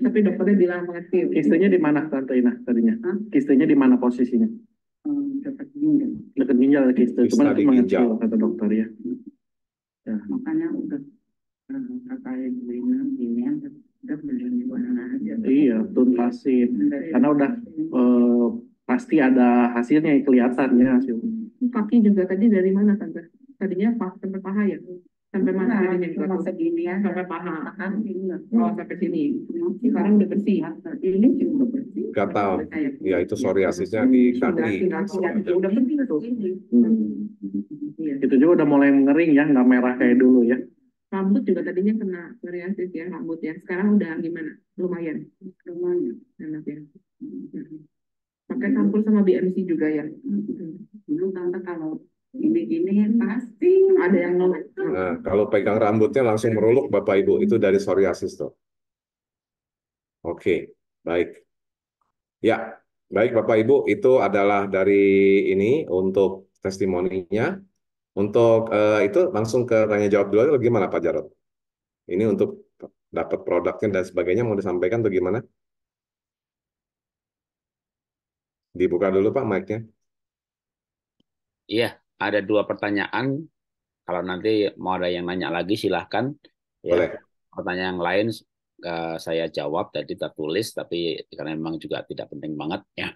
Tapi dokternya bilang mengecil. Kistenya di mana Tante Ina tadinya? Kistenya di mana posisinya? Dekat ginjal. Dekat ginjal ada kiste, Kista cuman di itu mengecil ginjal. kata dokter ya. Makanya udah kata ibu ini udah beli di mana aja. Iya, tuntasin. Karena udah pasti ada hasilnya kelihatan ya hasil. Kaki juga tadi dari mana tante? Tadinya sampai paha ya? Sampai mana tadinya? Cuma segini aja. Sampai paha. Kan ini. Oh, sampai sini. Sekarang udah bersih. Ini juga bersih. Gatal. Ya itu psoriasisnya di kaki. Udah bersih tuh. Iya. Itu juga udah mulai mengering ya, nggak merah kayak dulu ya. Rambut juga tadinya kena psoriasis ya, rambut ya. Sekarang udah gimana? Lumayan. Lumayan. Enak ya. Pakai sampul sama BMC juga ya. Dulu tante kalau ini pasti Ada yang nolak. Nah, kalau pegang rambutnya langsung meruluk Bapak Ibu, itu dari psoriasis tuh. Oke, baik. Ya, baik Bapak Ibu, itu adalah dari ini untuk testimoninya. Untuk itu langsung ke tanya jawab dulu atau gimana Pak Jarod? Ini untuk dapat produknya dan sebagainya mau disampaikan atau gimana? Dibuka dulu Pak mic-nya. Iya, ada 2 pertanyaan. Kalau nanti mau ada yang nanya lagi silahkan. Ya, Boleh. pertanyaan yang lain saya jawab tadi tertulis, tapi karena memang juga tidak penting banget ya.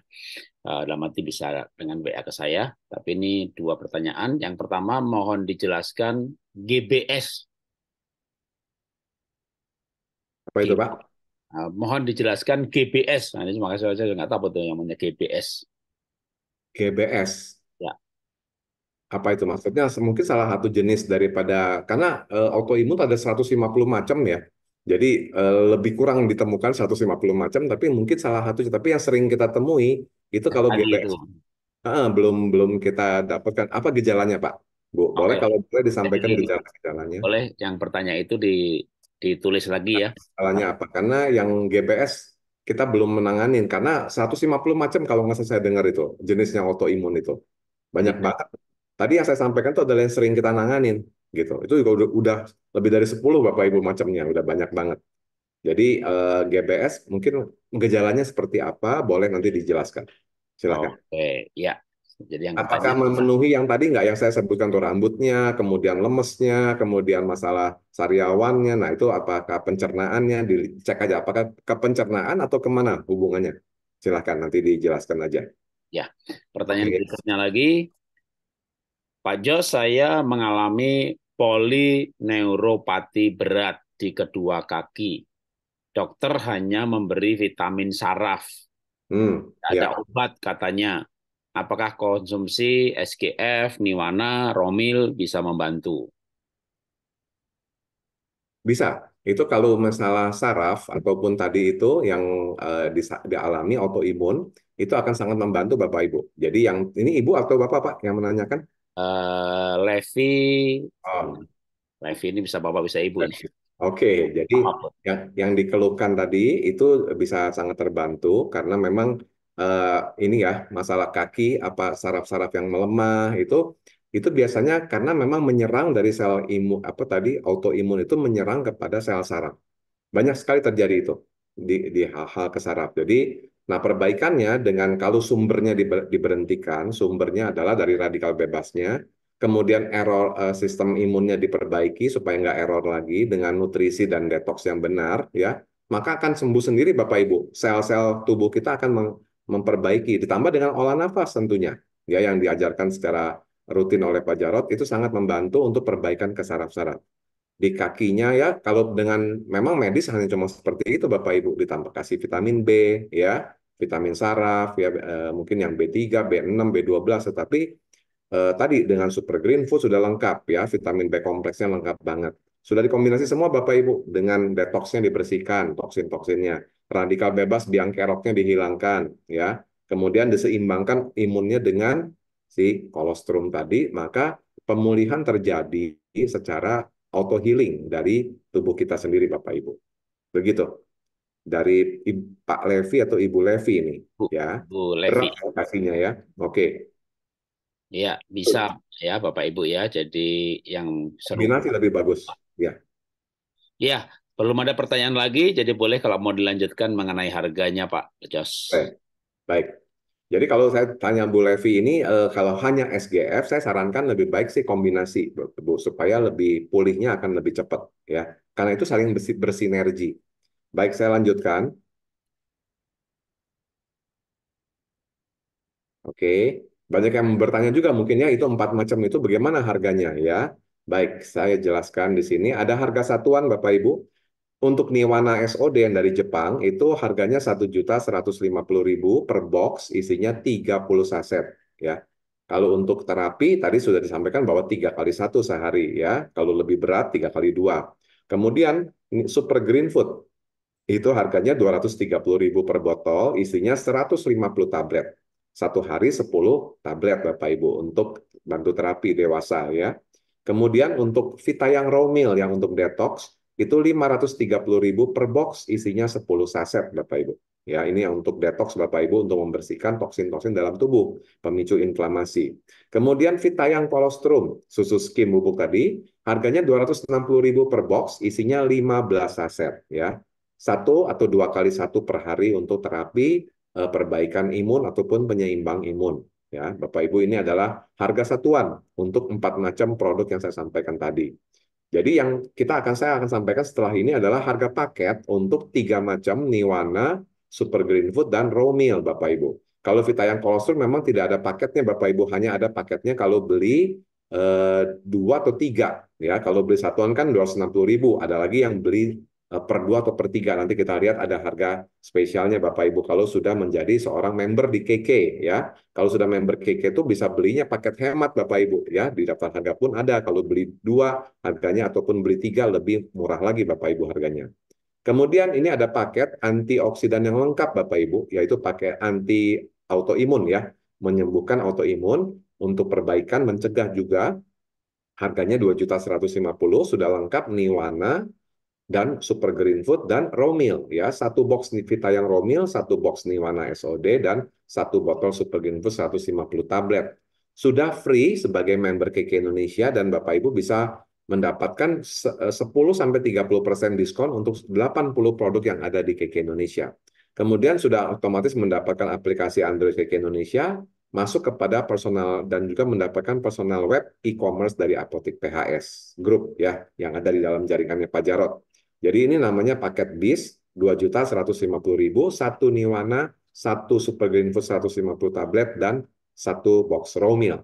Dalam arti bisa dengan WA ke saya. Tapi ini 2 pertanyaan. Yang pertama mohon dijelaskan GBS. Apa itu Pak? Mohon dijelaskan GBS. Nah, ini makanya saya nggak tahu apa itu yang namanya GBS. GBS. Ya. Apa itu maksudnya? Mungkin salah satu jenis daripada, karena autoimun ada 150 macam ya. Jadi lebih kurang ditemukan 150 macam, tapi mungkin salah satu. Tapi yang sering kita temui itu kalau Tadi GBS itu. belum kita dapatkan. Apa gejalanya Pak? Bu, boleh Oke. kalau boleh disampaikan Jadi, gejala-gejalanya. boleh yang pertanyaan itu ditulis lagi ya. Gejalanya apa? Karena yang GBS kita belum menanganin karena 150 macam kalau nggak salah saya dengar itu jenisnya autoimun itu banyak banget. Tadi yang saya sampaikan itu adalah yang sering kita nanganin gitu. Itu juga udah lebih dari 10 Bapak Ibu macamnya, udah banyak banget. Jadi GBS mungkin gejalanya seperti apa? Boleh nanti dijelaskan. Silakan. Oke, ya. Jadi yang Apakah pertanyaan memenuhi yang tadi nggak yang saya sebutkan tuh rambutnya, kemudian lemesnya, kemudian masalah sariawannya, nah itu apakah pencernaannya, dicek aja apakah ke pencernaan atau kemana hubungannya? Silahkan nanti dijelaskan aja. ya. Pertanyaan Oke. berikutnya lagi, Pak Jos, saya mengalami polineuropati berat di kedua kaki. Dokter hanya memberi vitamin saraf. Ada Ya. obat katanya. Apakah konsumsi SGF, Niwana, Romil bisa membantu? Bisa. Itu kalau masalah saraf ataupun tadi itu yang dialami autoimun, itu akan sangat membantu Bapak Ibu. Jadi yang ini Ibu atau Bapak Pak yang menanyakan? Levi, Oh, Levi ini bisa Bapak bisa Ibu ini. oke, jadi Apapun. yang dikeluhkan tadi itu bisa sangat terbantu karena memang ini ya masalah kaki apa saraf-saraf yang melemah itu biasanya karena memang menyerang dari sel imun apa tadi autoimun itu menyerang kepada sel saraf. Banyak sekali terjadi itu di hal-hal ke saraf. Jadi, nah perbaikannya dengan kalau sumbernya diberhentikan, sumbernya adalah dari radikal bebasnya, kemudian error sistem imunnya diperbaiki supaya nggak error lagi dengan nutrisi dan detox yang benar, ya, maka akan sembuh sendiri Bapak Ibu. Sel-sel tubuh kita akan memperbaiki, ditambah dengan olah nafas tentunya, ya yang diajarkan secara rutin oleh Pak Jarot itu sangat membantu untuk perbaikan ke saraf-saraf di kakinya ya kalau dengan memang medis hanya cuma seperti itu Bapak Ibu ditambah kasih vitamin B ya vitamin saraf ya mungkin yang B3, B6, B12 tetapi tadi dengan super green food sudah lengkap ya vitamin B kompleksnya lengkap banget sudah dikombinasi semua Bapak Ibu dengan detoxnya dibersihkan toksin-toksinnya radikal bebas biang keroknya dihilangkan ya kemudian diseimbangkan imunnya dengan si kolostrum tadi maka pemulihan terjadi secara auto healing dari tubuh kita sendiri Bapak Ibu. Begitu. Dari Pak Levi atau Ibu Levi ini Bu, ya. Bu Berat Levi. lokasinya ya. Oke. Ya, bisa ya Bapak Ibu ya. Jadi yang Kombinasi serupa. lebih bagus. Ya. Ya, belum ada pertanyaan lagi, jadi boleh kalau mau dilanjutkan mengenai harganya Pak Jos. Baik. Baik. Jadi kalau saya tanya Bu Levi ini, kalau hanya SGF, saya sarankan lebih baik sih kombinasi, Bu, supaya lebih pulihnya akan lebih cepat, ya. Karena itu saling bersinergi. Baik, saya lanjutkan. Oke, banyak yang bertanya juga mungkin ya itu 4 macam itu bagaimana harganya ya. Baik, saya jelaskan di sini ada harga satuan Bapak Ibu. Untuk Niwana SOD yang dari Jepang itu harganya 1.150.000 per box, isinya 30 saset ya. Kalau untuk terapi tadi sudah disampaikan bahwa 3 kali 1 sehari ya. Kalau lebih berat 3 kali 2. Kemudian Super Green Food itu harganya 230.000 per botol, isinya 150 tablet. Satu hari 10 tablet Bapak Ibu untuk bantu terapi dewasa ya. Kemudian untuk Vitayang Raw Meal yang untuk detox itu 530.000 per box isinya 10 saset Bapak Ibu. Ya, ini yang untuk detox Bapak Ibu untuk membersihkan toksin-toksin dalam tubuh, pemicu inflamasi. Kemudian Vitayang Colostrum, susu skim bubuk tadi, harganya 260.000 per box, isinya 15 saset ya. 1 atau 2 kali 1 per hari untuk terapi perbaikan imun ataupun penyeimbang imun. Ya, Bapak Ibu ini adalah harga satuan untuk 4 macam produk yang saya sampaikan tadi. Jadi yang saya akan sampaikan setelah ini adalah harga paket untuk 3 macam Niwana, Super Green Food, dan Raw Meal, Bapak Ibu. Kalau Vitayang Colostrum memang tidak ada paketnya, Bapak Ibu. Hanya ada paketnya kalau beli 2 atau 3. Ya, kalau beli satuan kan 260.000. Ada lagi yang beli per 2 atau per 3. Nanti kita lihat ada harga spesialnya Bapak Ibu kalau sudah menjadi seorang member di KK ya. Kalau sudah member KK itu bisa belinya paket hemat Bapak Ibu ya. Di daftar harga pun ada kalau beli 2 harganya ataupun beli 3 lebih murah lagi Bapak Ibu harganya. Kemudian ini ada paket antioksidan yang lengkap Bapak Ibu yaitu pakai anti autoimun ya. Menyembuhkan autoimun untuk perbaikan mencegah juga harganya 2.150.000 sudah lengkap Niwana dan Super Green Food dan Raw Meal ya 1 box Vitayang Raw Meal 1 box Niwana SOD dan 1 botol Super Green Food 150 tablet sudah free sebagai member KK Indonesia dan Bapak Ibu bisa mendapatkan 10-30% diskon untuk 80 produk yang ada di KK Indonesia. Kemudian sudah otomatis mendapatkan aplikasi Android KK Indonesia masuk kepada personal dan juga mendapatkan personal web e-commerce dari Apotik PHS Group ya yang ada di dalam jaringannya Pak Jarot. Jadi ini namanya paket BIS 2.150.000, 1 Niwana, 1 Super Green Food 150 tablet dan 1 box Raw Meal.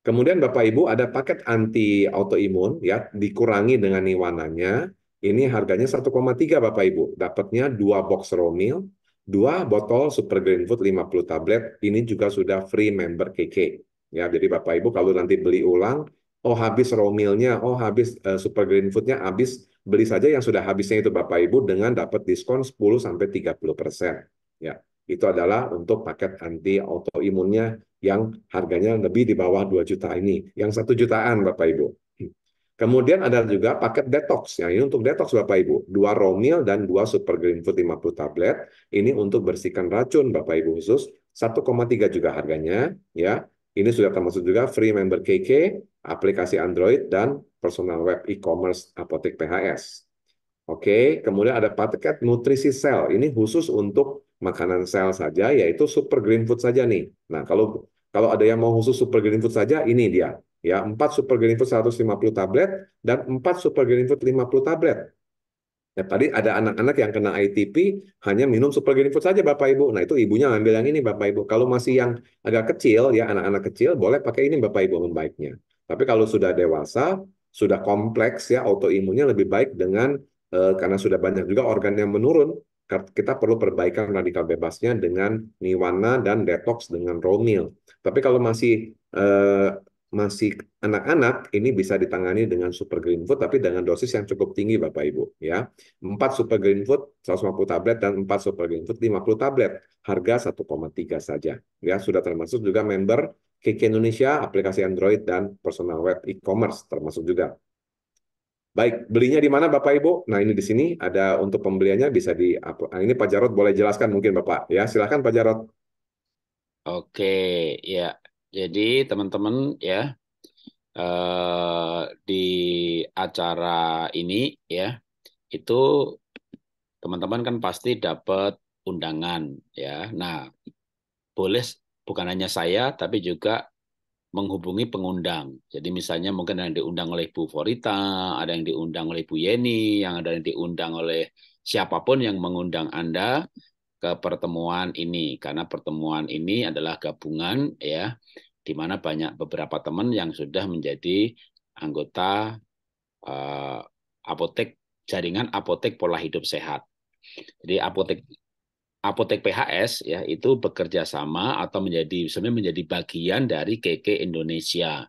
Kemudian Bapak Ibu ada paket anti autoimun ya dikurangi dengan Niwananya. Ini harganya 1,3 Bapak Ibu. Dapatnya 2 box Raw Meal, 2 botol Super Green Food 50 tablet. Ini juga sudah free member KK. Ya, jadi Bapak Ibu kalau nanti beli ulang, oh habis Raw Meal-nya, oh habis Super Green Food-nya habis, beli saja yang sudah habisnya itu Bapak Ibu dengan dapat diskon 10-30%. Ya. itu adalah untuk paket anti autoimunnya yang harganya lebih di bawah 2 juta ini, yang 1 jutaan Bapak Ibu. Kemudian ada juga paket detox. Yang ini untuk detox Bapak Ibu. 2 Romil dan 2 Super Green Food 50 tablet. Ini untuk bersihkan racun Bapak Ibu khusus. 1,3 juga harganya. Ya, ini sudah termasuk juga free member KK, aplikasi Android, dan personal web e-commerce Apotek PHS. Oke, kemudian ada paket nutrisi sel. Ini khusus untuk makanan sel saja, yaitu Super Green Food saja nih. Nah, kalau kalau ada yang mau khusus Super Green Food saja, ini dia. Ya, 4 Super Green Food 150 tablet dan 4 Super Green Food 50 tablet. Ya, tadi ada anak-anak yang kena ITP hanya minum Super Green Food saja Bapak Ibu. Nah, itu ibunya ngambil yang ini Bapak Ibu. Kalau masih yang agak kecil ya anak-anak kecil boleh pakai ini Bapak Ibu membaiknya. Tapi kalau sudah dewasa, sudah kompleks ya autoimunnya lebih baik dengan karena sudah banyak juga organ yang menurun, kita perlu perbaikan radikal bebasnya dengan Niwana dan detox dengan Romil. Tapi kalau masih anak-anak, ini bisa ditangani dengan Super Green Food, tapi dengan dosis yang cukup tinggi Bapak Ibu. Ya, 4 Super Green Food 150 tablet dan 4 Super Green Food 50 tablet. Harga 1,3 saja. Ya, sudah termasuk juga member KK Indonesia, aplikasi Android, dan personal web e-commerce termasuk juga. Baik, belinya di mana Bapak Ibu? Nah, ini di sini ada untuk pembeliannya bisa ini Pak Jarod boleh jelaskan mungkin Bapak. Ya, silakan Pak Jarod. Oke, ya. Jadi teman-teman ya, di acara ini ya, itu teman-teman kan pasti dapat undangan ya. Nah, boleh bukan hanya saya, tapi juga menghubungi pengundang. Jadi misalnya mungkin ada yang diundang oleh Bu Forita, ada yang diundang oleh Bu Yeni, yang ada yang diundang oleh siapapun yang mengundang Anda ke pertemuan ini. Karena pertemuan ini adalah gabungan ya, di mana banyak beberapa teman yang sudah menjadi anggota apotek jaringan apotek pola hidup sehat. Jadi Apotek PHS ya itu bekerja sama atau sebenarnya menjadi bagian dari KK Indonesia.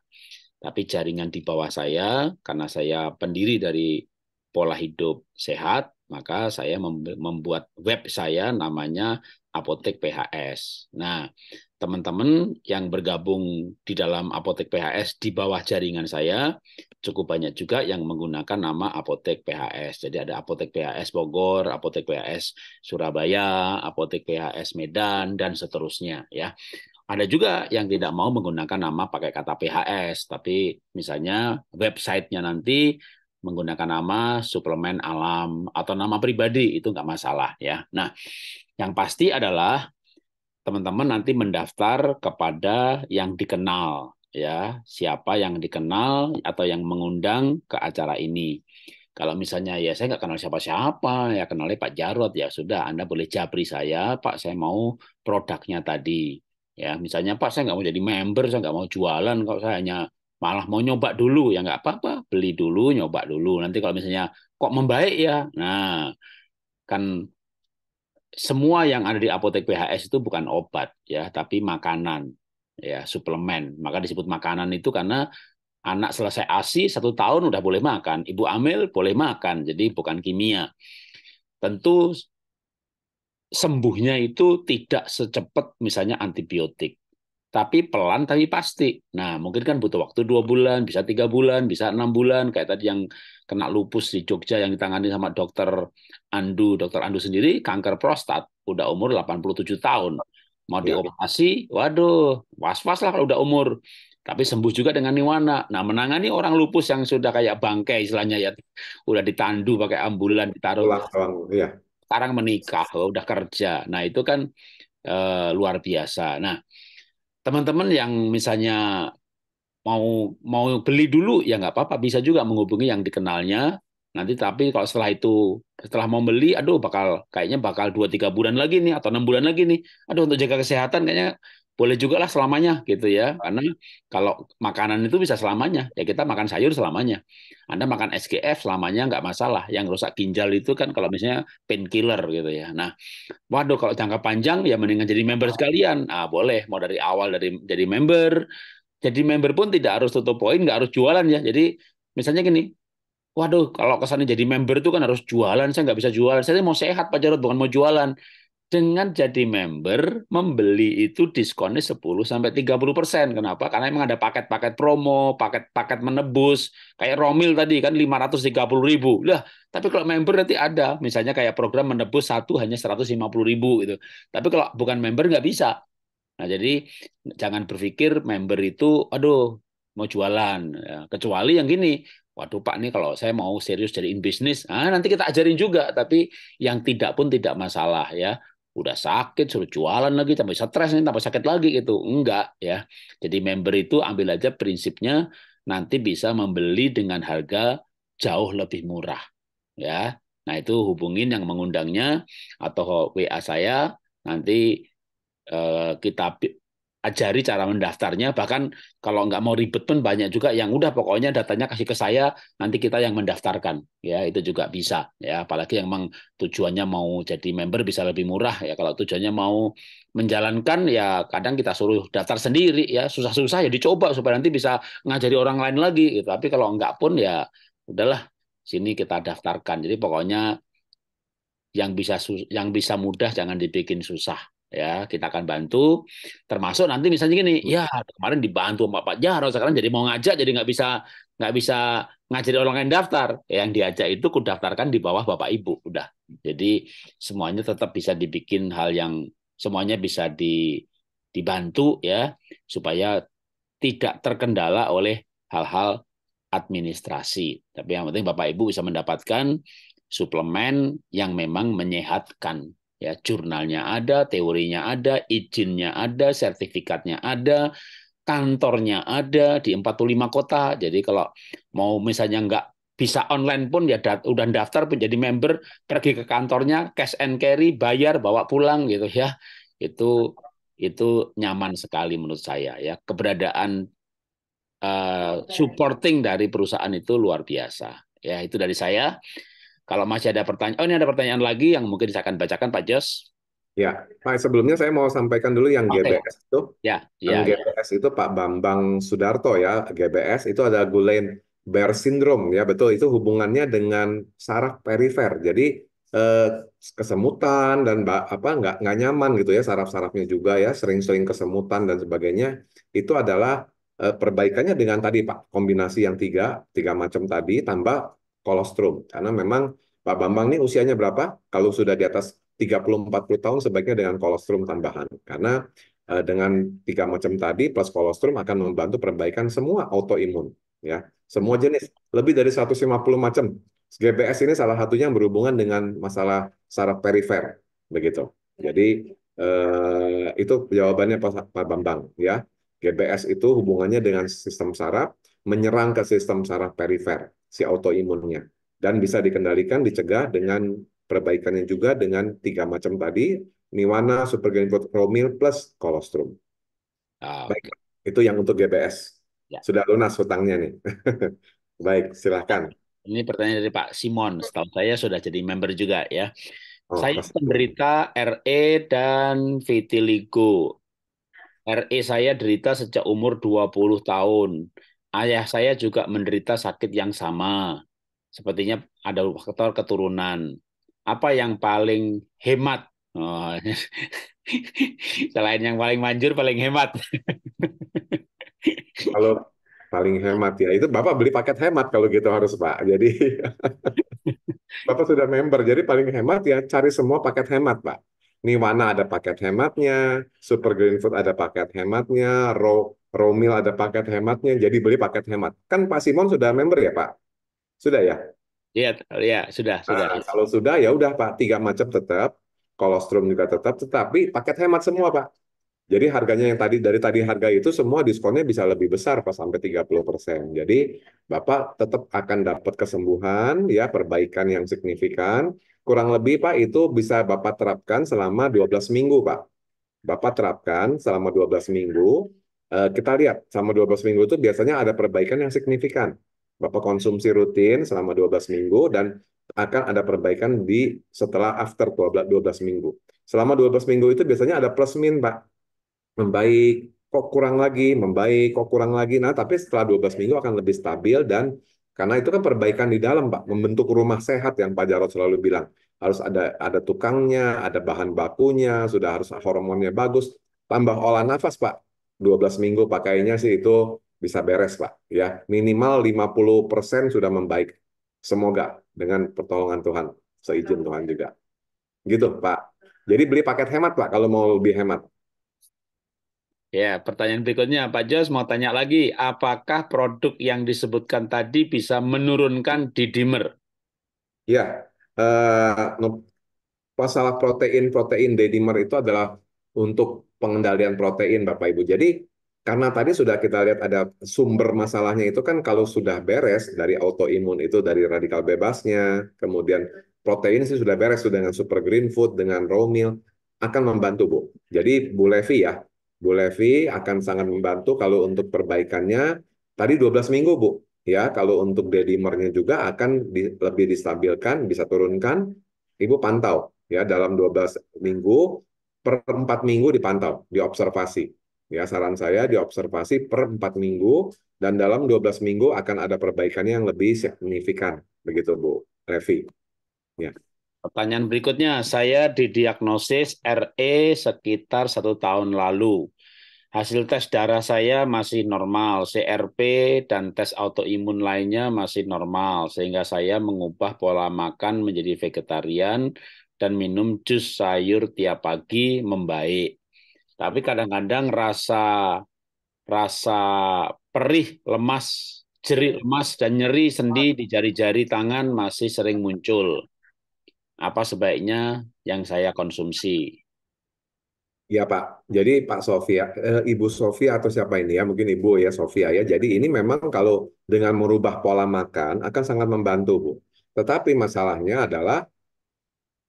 Tapi jaringan di bawah saya, karena saya pendiri dari pola hidup sehat, maka saya membuat web saya namanya Apotek PHS. Nah, teman-teman yang bergabung di dalam Apotek PHS di bawah jaringan saya, cukup banyak juga yang menggunakan nama Apotek PHS. Jadi ada Apotek PHS Bogor, Apotek PHS Surabaya, Apotek PHS Medan, dan seterusnya ya. Ada juga yang tidak mau menggunakan nama pakai kata PHS, tapi misalnya websitenya nanti menggunakan nama suplemen alam atau nama pribadi, itu nggak masalah ya. Nah, yang pasti adalah teman-teman nanti mendaftar kepada yang dikenal ya, siapa yang dikenal atau yang mengundang ke acara ini. Kalau misalnya ya saya nggak kenal siapa-siapa, ya kenalnya Pak Jarod, ya sudah Anda boleh japri saya, Pak saya mau produknya tadi. Ya misalnya Pak saya nggak mau jadi member, saya nggak mau jualan, kalau saya hanya malah mau nyoba dulu, ya nggak apa-apa, beli dulu, nyoba dulu. Nanti kalau misalnya kok membaik ya, nah kan semua yang ada di apotek PHS itu bukan obat ya, tapi makanan ya, suplemen. Maka disebut makanan itu karena anak selesai ASI 1 tahun udah boleh makan, ibu hamil boleh makan, jadi bukan kimia. Tentu sembuhnya itu tidak secepat misalnya antibiotik, tapi pelan tapi pasti. Nah, mungkin kan butuh waktu 2 bulan, bisa 3 bulan, bisa 6 bulan. Kayak tadi yang kena lupus di Jogja yang ditangani sama dokter Andu. Dokter Andu sendiri kanker prostat, udah umur 87 tahun. Mau dioperasi, waduh, was-was lah kalau udah umur. Tapi sembuh juga dengan Niwana. Nah, menangani orang lupus yang sudah kayak bangkai istilahnya ya, udah ditandu pakai ambulan, ditaruh. Ya. Sekarang menikah, udah kerja. Nah, itu kan luar biasa. Nah, teman-teman yang misalnya mau beli dulu ya nggak apa-apa, bisa juga menghubungi yang dikenalnya nanti. Tapi kalau setelah mau beli, aduh kayaknya bakal 2-3 bulan lagi nih atau 6 bulan lagi nih, aduh untuk jaga kesehatan kayaknya boleh juga lah selamanya gitu ya, karena kalau makanan itu bisa selamanya ya, kita makan sayur selamanya, Anda makan SGF selamanya nggak masalah. Yang rusak ginjal itu kan kalau misalnya painkiller gitu ya. Nah, waduh, kalau jangka panjang ya mendingan jadi member sekalian. Ah, boleh, mau dari awal jadi member. Jadi member pun tidak harus tutup poin, nggak harus jualan ya. Jadi misalnya gini, waduh, kalau kesannya jadi member itu kan harus jualan, saya nggak bisa jualan. Saya mau sehat Pak Jarod, bukan mau jualan. Dengan jadi member, membeli itu diskonnya 10-30%. Kenapa? Karena memang ada paket-paket promo, paket-paket menebus. Kayak Romil tadi kan 530.000. Lah, tapi kalau member nanti ada. Misalnya kayak program menebus satu hanya 150.000 gitu. Tapi kalau bukan member nggak bisa. Nah, jadi jangan berpikir member itu, aduh, mau jualan. Ya, kecuali yang gini, waduh Pak, nih kalau saya mau serius jadiin bisnis, nanti kita ajarin juga. Tapi yang tidak pun tidak masalah ya. Udah sakit, suruh jualan lagi, tambah stres, nih, tambah sakit lagi gitu. Enggak ya. Jadi member itu ambil aja prinsipnya, nanti bisa membeli dengan harga jauh lebih murah. Ya, nah itu hubungin yang mengundangnya atau WA saya, nanti kita ajari cara mendaftarnya. Bahkan kalau nggak mau ribet pun banyak juga yang udah pokoknya datanya kasih ke saya, nanti kita yang mendaftarkan. Ya, itu juga bisa. Ya, apalagi yang memang tujuannya mau jadi member bisa lebih murah. Ya, kalau tujuannya mau menjalankan, ya kadang kita suruh daftar sendiri. Ya, susah-susah ya dicoba supaya nanti bisa ngajari orang lain lagi. Gitu. Tapi kalau nggak pun ya udahlah, sini kita daftarkan. Jadi pokoknya yang bisa mudah jangan dibikin susah ya, kita akan bantu, termasuk nanti misalnya gini ya, kemarin dibantu sama Pak Jarod, sekarang jadi mau ngajak jadi nggak bisa ngajari orang lain daftar. Yang diajak itu ku daftarkan di bawah Bapak Ibu udah. Jadi semuanya tetap bisa dibikin hal yang semuanya bisa dibantu ya, supaya tidak terkendala oleh hal-hal administrasi. Tapi yang penting Bapak Ibu bisa mendapatkan suplemen yang memang menyehatkan. Ya, jurnalnya ada, teorinya ada, izinnya ada, sertifikatnya ada, kantornya ada di 45 kota. Jadi kalau mau misalnya nggak bisa online pun ya udah daftar pun jadi member, pergi ke kantornya, cash and carry, bayar, bawa pulang gitu ya. Itu nyaman sekali menurut saya ya. Keberadaan supporting dari perusahaan itu luar biasa. Ya, itu dari saya. Kalau masih ada pertanyaan, oh ini ada pertanyaan lagi yang mungkin saya akan bacakan, Pak Jos. Ya, Pak, sebelumnya saya mau sampaikan dulu yang Oke, GBS itu. ya, Yang ya, ya. GBS itu Pak Bambang Sudarto ya, GBS itu ada Guillain-Barré syndrome ya, betul itu hubungannya dengan saraf perifer. Jadi eh, kesemutan dan apa nggak nyaman gitu ya saraf-sarafnya juga ya, sering-sering kesemutan dan sebagainya. Itu adalah perbaikannya dengan tadi Pak, kombinasi yang tiga macam tadi tambah kolostrum. Karena memang Pak Bambang ini usianya berapa? Kalau sudah di atas 30-40 tahun sebaiknya dengan kolostrum tambahan. Karena dengan tiga macam tadi plus kolostrum akan membantu perbaikan semua autoimun ya, semua jenis, lebih dari 150 macam. GBS ini salah satunya yang berhubungan dengan masalah saraf perifer begitu. Jadi itu jawabannya Pak Bambang ya. GBS itu hubungannya dengan sistem saraf, menyerang ke sistem saraf perifer si autoimunnya, dan bisa dikendalikan, dicegah dengan perbaikannya juga dengan tiga macam tadi, Niwana, Supergreen Romil plus kolostrum. Baik, Oke. itu yang untuk GBS. Ya. Sudah lunas hutangnya nih. Baik, silahkan. Ini pertanyaan dari Pak Simon. Setahu saya sudah jadi member juga ya. Oh, Saya Mas. penderita RE dan vitiligo. RE saya derita sejak umur 20 tahun. Ayah saya juga menderita sakit yang sama. Sepertinya ada faktor keturunan. Apa yang paling hemat? Oh, selain yang paling manjur, paling hemat. Kalau paling hemat ya, itu Bapak beli paket hemat kalau gitu harus Pak. Jadi Bapak sudah member, jadi paling hemat ya cari semua paket hemat Pak. Niwana ada paket hematnya, Super Green Food ada paket hematnya, Romil ada paket hematnya, jadi beli paket hemat. Kan Pak Simon sudah member ya Pak? Sudah ya? Iya, ya, sudah, sudah. Nah, kalau sudah ya udah Pak, tiga macam tetap, kolostrum juga tetap, tetapi paket hemat semua Pak. Jadi harganya yang dari tadi harga itu semua diskonnya bisa lebih besar Pak sampai 30%. Jadi Bapak tetap akan dapat kesembuhan ya, perbaikan yang signifikan. Kurang lebih Pak itu bisa Bapak terapkan selama 12 minggu Pak. Bapak terapkan selama 12 minggu. Kita lihat selama 12 minggu itu biasanya ada perbaikan yang signifikan. Bapak konsumsi rutin selama 12 minggu dan akan ada perbaikan di setelah after 12 minggu. Selama 12 minggu itu biasanya ada plus min Pak, membaik, kok kurang lagi, membaik, kok kurang lagi. Nah, tapi setelah 12 minggu akan lebih stabil dan karena itu kan perbaikan di dalam, Pak, membentuk rumah sehat yang Pak Jarod selalu bilang. harus ada tukangnya, ada bahan bakunya, sudah harus hormonnya bagus, tambah olah nafas Pak. 12 minggu pakainya sih itu bisa beres Pak. Ya, minimal 50% sudah membaik. Semoga dengan pertolongan Tuhan, seizin Tuhan juga. Gitu Pak. Jadi beli paket hemat Pak kalau mau lebih hemat. Ya, pertanyaan berikutnya, Pak Jos mau tanya lagi, apakah produk yang disebutkan tadi bisa menurunkan D-dimer? Ya, masalah protein D-dimer itu adalah untuk pengendalian protein, Bapak Ibu. Jadi, karena tadi sudah kita lihat ada sumber masalahnya itu kan kalau sudah beres dari autoimun itu dari radikal bebasnya, kemudian protein sih sudah beres sudah dengan super green food, dengan raw meal, akan membantu, Bu. Jadi, Bu Levi ya, Bu Levi akan sangat membantu kalau untuk perbaikannya, tadi 12 minggu, Bu. Ya, kalau untuk D-dimernya juga akan lebih distabilkan, bisa turunkan, Ibu pantau ya dalam 12 minggu per 4 minggu dipantau, diobservasi. Ya, saran saya diobservasi per 4 minggu dan dalam 12 minggu akan ada perbaikannya yang lebih signifikan. Begitu Bu Revi. Ya. Pertanyaan berikutnya, saya didiagnosis RE sekitar 1 tahun lalu. Hasil tes darah saya masih normal, CRP dan tes autoimun lainnya masih normal, sehingga saya mengubah pola makan menjadi vegetarian dan minum jus sayur tiap pagi membaik. Tapi kadang-kadang rasa perih, lemas, lemas dan nyeri sendi di jari-jari tangan masih sering muncul. Apa sebaiknya yang saya konsumsi? Ya Pak, jadi Pak Sofia, Ibu Sofia atau siapa ini ya, mungkin Ibu ya Sofia ya. Jadi ini memang kalau dengan merubah pola makan akan sangat membantu Bu. Tetapi masalahnya adalah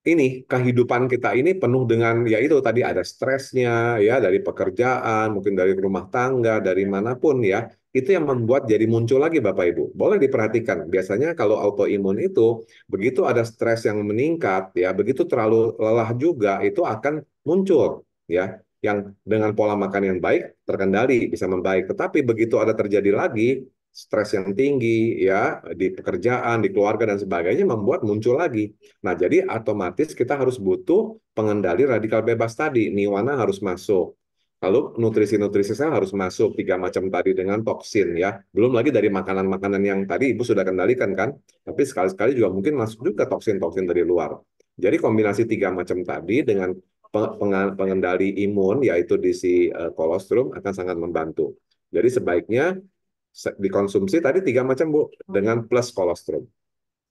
ini kehidupan kita ini penuh dengan ya itu tadi ada stresnya ya dari pekerjaan, mungkin dari rumah tangga, dari manapun ya. Itu yang membuat jadi muncul lagi Bapak Ibu. Boleh diperhatikan. Biasanya kalau autoimun itu begitu ada stres yang meningkat ya, begitu terlalu lelah juga itu akan muncul ya yang dengan pola makan yang baik terkendali bisa membaik. Tetapi begitu ada terjadi lagi stres yang tinggi ya di pekerjaan, di keluarga dan sebagainya membuat muncul lagi. Nah, jadi otomatis kita harus butuh pengendali radikal bebas tadi. Niwana harus masuk. Lalu nutrisi-nutrisi sel harus masuk 3 macam tadi dengan toksin ya. Belum lagi dari makanan-makanan yang tadi Ibu sudah kendalikan kan. Tapi sekali-sekali juga mungkin masuk juga toksin-toksin dari luar. Jadi kombinasi 3 macam tadi dengan pengendali imun yaitu di si kolostrum akan sangat membantu. Jadi sebaiknya dikonsumsi tadi 3 macam Bu dengan plus kolostrum.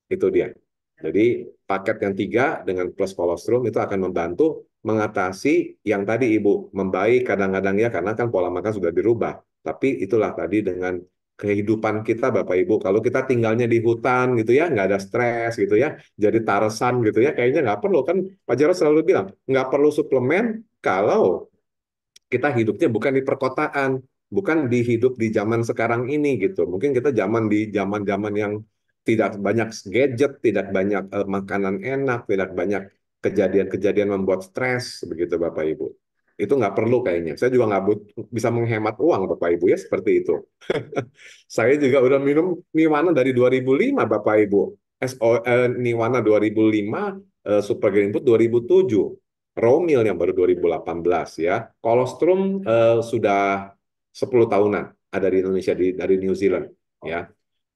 Itu dia. Jadi paket yang 3 dengan plus kolostrum itu akan membantu mengatasi yang tadi Ibu membaik kadang-kadang ya karena kan pola makan sudah dirubah. Tapi itulah tadi dengan kehidupan kita Bapak Ibu. Kalau kita tinggalnya di hutan gitu ya, nggak ada stres gitu ya, jadi Tarzan gitu ya, kayaknya nggak perlu kan. Pak Jarod selalu bilang nggak perlu suplemen kalau kita hidupnya bukan di perkotaan, bukan hidup di zaman sekarang ini gitu. Mungkin kita di zaman-zaman yang tidak banyak gadget, tidak banyak makanan enak, tidak banyak kejadian-kejadian membuat stres, begitu Bapak Ibu. Itu nggak perlu kayaknya. Saya juga nggak bisa menghemat uang Bapak Ibu ya seperti itu. Saya juga udah minum Niwana dari 2005 Bapak Ibu. Niwana 2005, Super Green Food 2007. Romil yang baru 2018 ya. Kolostrum sudah 10 tahunan ada di Indonesia dari New Zealand ya.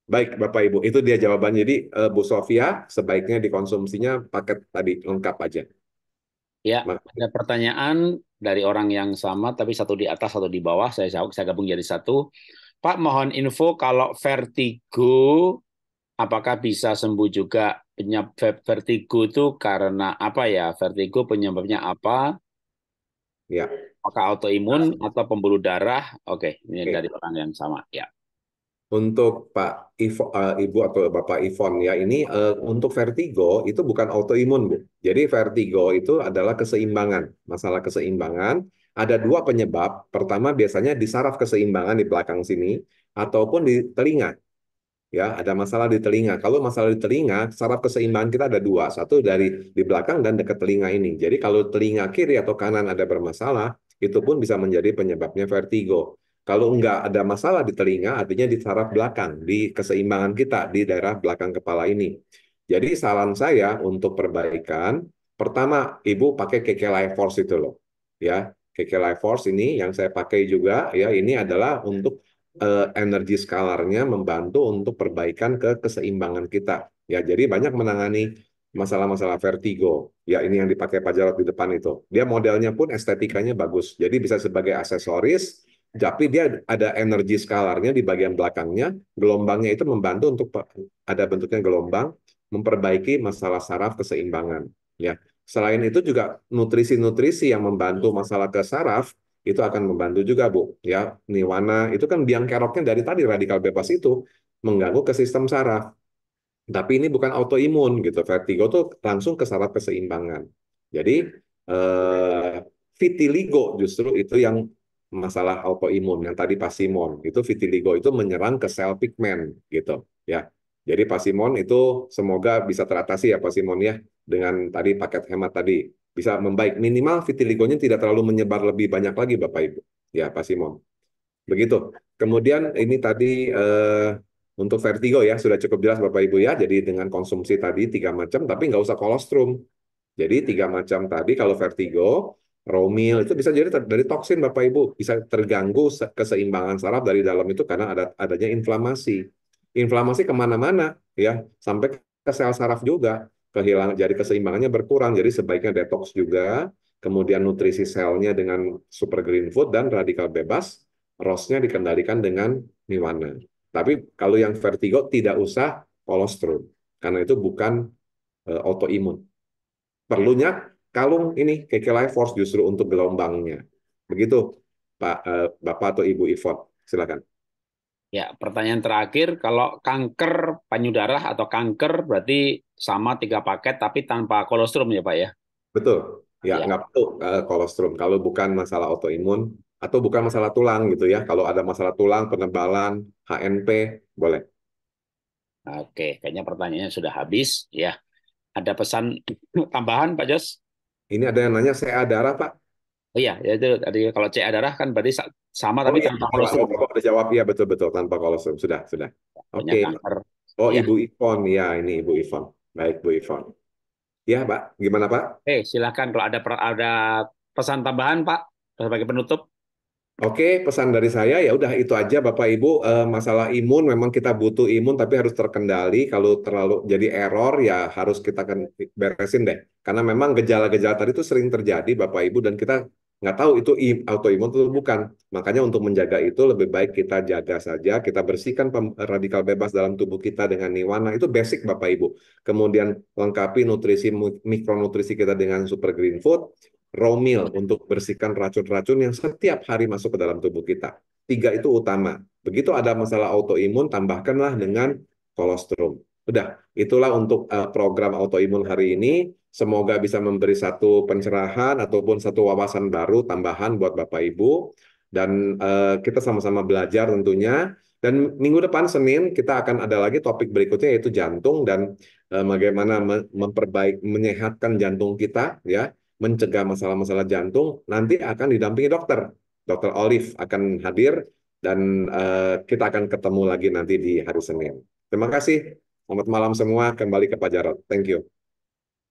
Baik Bapak Ibu, itu dia jawabannya. Jadi Bu Sofia sebaiknya dikonsumsinya paket tadi lengkap aja. Ya, ada pertanyaan dari orang yang sama tapi satu di atas satu di bawah. Saya gabung jadi satu. Pak, mohon info kalau vertigo apakah bisa sembuh juga? Vertigo itu karena apa ya? Vertigo penyebabnya apa? Ya. Apakah autoimun atau pembuluh darah? Oke, ini Oke. dari orang yang sama. Ya. Untuk Ibu atau Bapak Ivon ya, ini untuk vertigo itu bukan autoimun Bu. Jadi vertigo itu adalah keseimbangan, masalah keseimbangan. Ada 2 penyebab. Pertama biasanya di saraf keseimbangan di belakang sini ataupun di telinga. Ya, ada masalah di telinga. Kalau masalah di telinga, saraf keseimbangan kita ada 2. Satu dari di belakang dan dekat telinga ini. Jadi kalau telinga kiri atau kanan ada bermasalah, itu pun bisa menjadi penyebabnya vertigo. Kalau enggak ada masalah di telinga, artinya di saraf belakang, di keseimbangan kita, di daerah belakang kepala ini. Jadi saran saya untuk perbaikan, pertama Ibu pakai KK Life Force itu loh. Ya, KK Life Force ini yang saya pakai juga ya, ini adalah untuk energi skalarnya membantu untuk perbaikan ke keseimbangan kita. Ya, jadi banyak menangani masalah-masalah vertigo. Ya, ini yang dipakai Pak Jarod di depan itu. Dia modelnya pun estetikanya bagus. Jadi bisa sebagai aksesoris, tapi dia ada energi skalarnya di bagian belakangnya. Gelombangnya itu membantu untuk ada bentuknya gelombang memperbaiki masalah saraf keseimbangan. Ya, selain itu juga nutrisi-nutrisi yang membantu masalah ke saraf itu akan membantu juga, Bu. Ya, niwana itu kan biang keroknya dari tadi radikal bebas itu mengganggu ke sistem saraf. Tapi ini bukan autoimun gitu. Vertigo tuh langsung ke saraf keseimbangan. Jadi eh, vitiligo justru itu yang masalah autoimun yang tadi pasimon itu vitiligo itu menyerang ke sel pigmen gitu ya. Jadi pasimon itu semoga bisa teratasi ya pasimon ya dengan tadi paket hemat tadi bisa membaik minimal vitiligonya tidak terlalu menyebar lebih banyak lagi Bapak Ibu ya pasimon. Begitu. Kemudian ini tadi untuk vertigo ya sudah cukup jelas Bapak Ibu ya. Jadi dengan konsumsi tadi 3 macam, tapi nggak usah kolostrum. Jadi 3 macam tadi kalau vertigo, romil itu bisa jadi dari toksin Bapak Ibu, bisa terganggu keseimbangan saraf dari dalam itu karena adanya inflamasi. Inflamasi kemana-mana ya, sampai ke sel saraf juga kehilangan. Jadi keseimbangannya berkurang. Jadi sebaiknya detox juga. Kemudian nutrisi selnya dengan super green food dan radikal bebas. ROS-nya dikendalikan dengan niwana. Tapi kalau yang vertigo tidak usah kolostrum karena itu bukan autoimun. Perlunya kalung ini KK Life Force justru untuk gelombangnya. Begitu Pak Bapak atau Ibu Ivon. Silakan. Ya, pertanyaan terakhir, kalau kanker payudara atau kanker berarti sama 3 paket tapi tanpa kolostrum ya Pak ya? Betul. Ya, Ya, nggak perlu kolostrum. Kalau bukan masalah autoimun atau bukan masalah tulang gitu ya. Kalau ada masalah tulang, penebalan, HNP, boleh. oke. Kayaknya pertanyaannya sudah habis. Ya, ada pesan tambahan Pak Jos? Ini ada yang nanya saya darah, Pak. Oh iya, ya itu tadi kalau CA darah kan berarti sama Oh tapi iya, tanpa oh, kolostrum. Bapak udah jawab. Iya, betul-betul. Tanpa kolostrum. Sudah, sudah. Punya Oke. kanker. Oh, Ya. Ibu Ivon. Ya, ini Ibu Ivon. Baik, Bu Ivon. Ya, Pak. Gimana, Pak? Silakan kalau ada pesan tambahan Pak sebagai penutup. Oke, pesan dari saya ya udah itu aja Bapak Ibu. Masalah imun memang kita butuh imun tapi harus terkendali. Kalau terlalu jadi error ya harus kita kan beresin deh. Karena memang gejala-gejala tadi itu sering terjadi Bapak Ibu dan kita nggak tahu itu autoimun atau bukan. Makanya untuk menjaga itu lebih baik kita jaga saja. Kita bersihkan radikal bebas dalam tubuh kita dengan niwana itu basic Bapak Ibu. Kemudian lengkapi nutrisi mikronutrisi kita dengan super green food. Romil untuk bersihkan racun-racun yang setiap hari masuk ke dalam tubuh kita. 3 itu utama. Begitu ada masalah autoimun, tambahkanlah dengan kolostrum. Udah, itulah untuk program autoimun hari ini. Semoga bisa memberi satu pencerahan ataupun satu wawasan baru tambahan buat Bapak Ibu. Dan kita sama-sama belajar tentunya. Dan minggu depan Senin kita akan ada lagi topik berikutnya yaitu jantung dan bagaimana menyehatkan jantung kita ya mencegah masalah-masalah jantung, nanti akan didampingi dokter. Dokter Olive akan hadir dan kita akan ketemu lagi nanti di hari Senin. Terima kasih. Selamat malam semua. Kembali ke Pak Jarod. Thank you.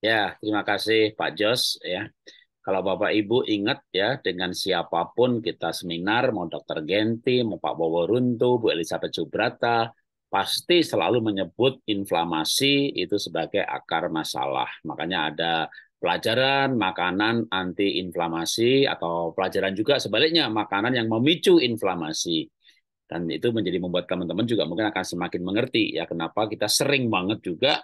Ya, terima kasih Pak Jos ya. Kalau Bapak Ibu ingat ya, dengan siapapun kita seminar, mau Dr. Genti, mau Pak Bowo Runtu, Bu Elizabeth Subrata, pasti selalu menyebut inflamasi itu sebagai akar masalah. Makanya ada pelajaran makanan anti-inflamasi atau pelajaran juga sebaliknya, makanan yang memicu inflamasi. Dan itu menjadi membuat teman-teman juga mungkin akan semakin mengerti ya kenapa kita sering banget juga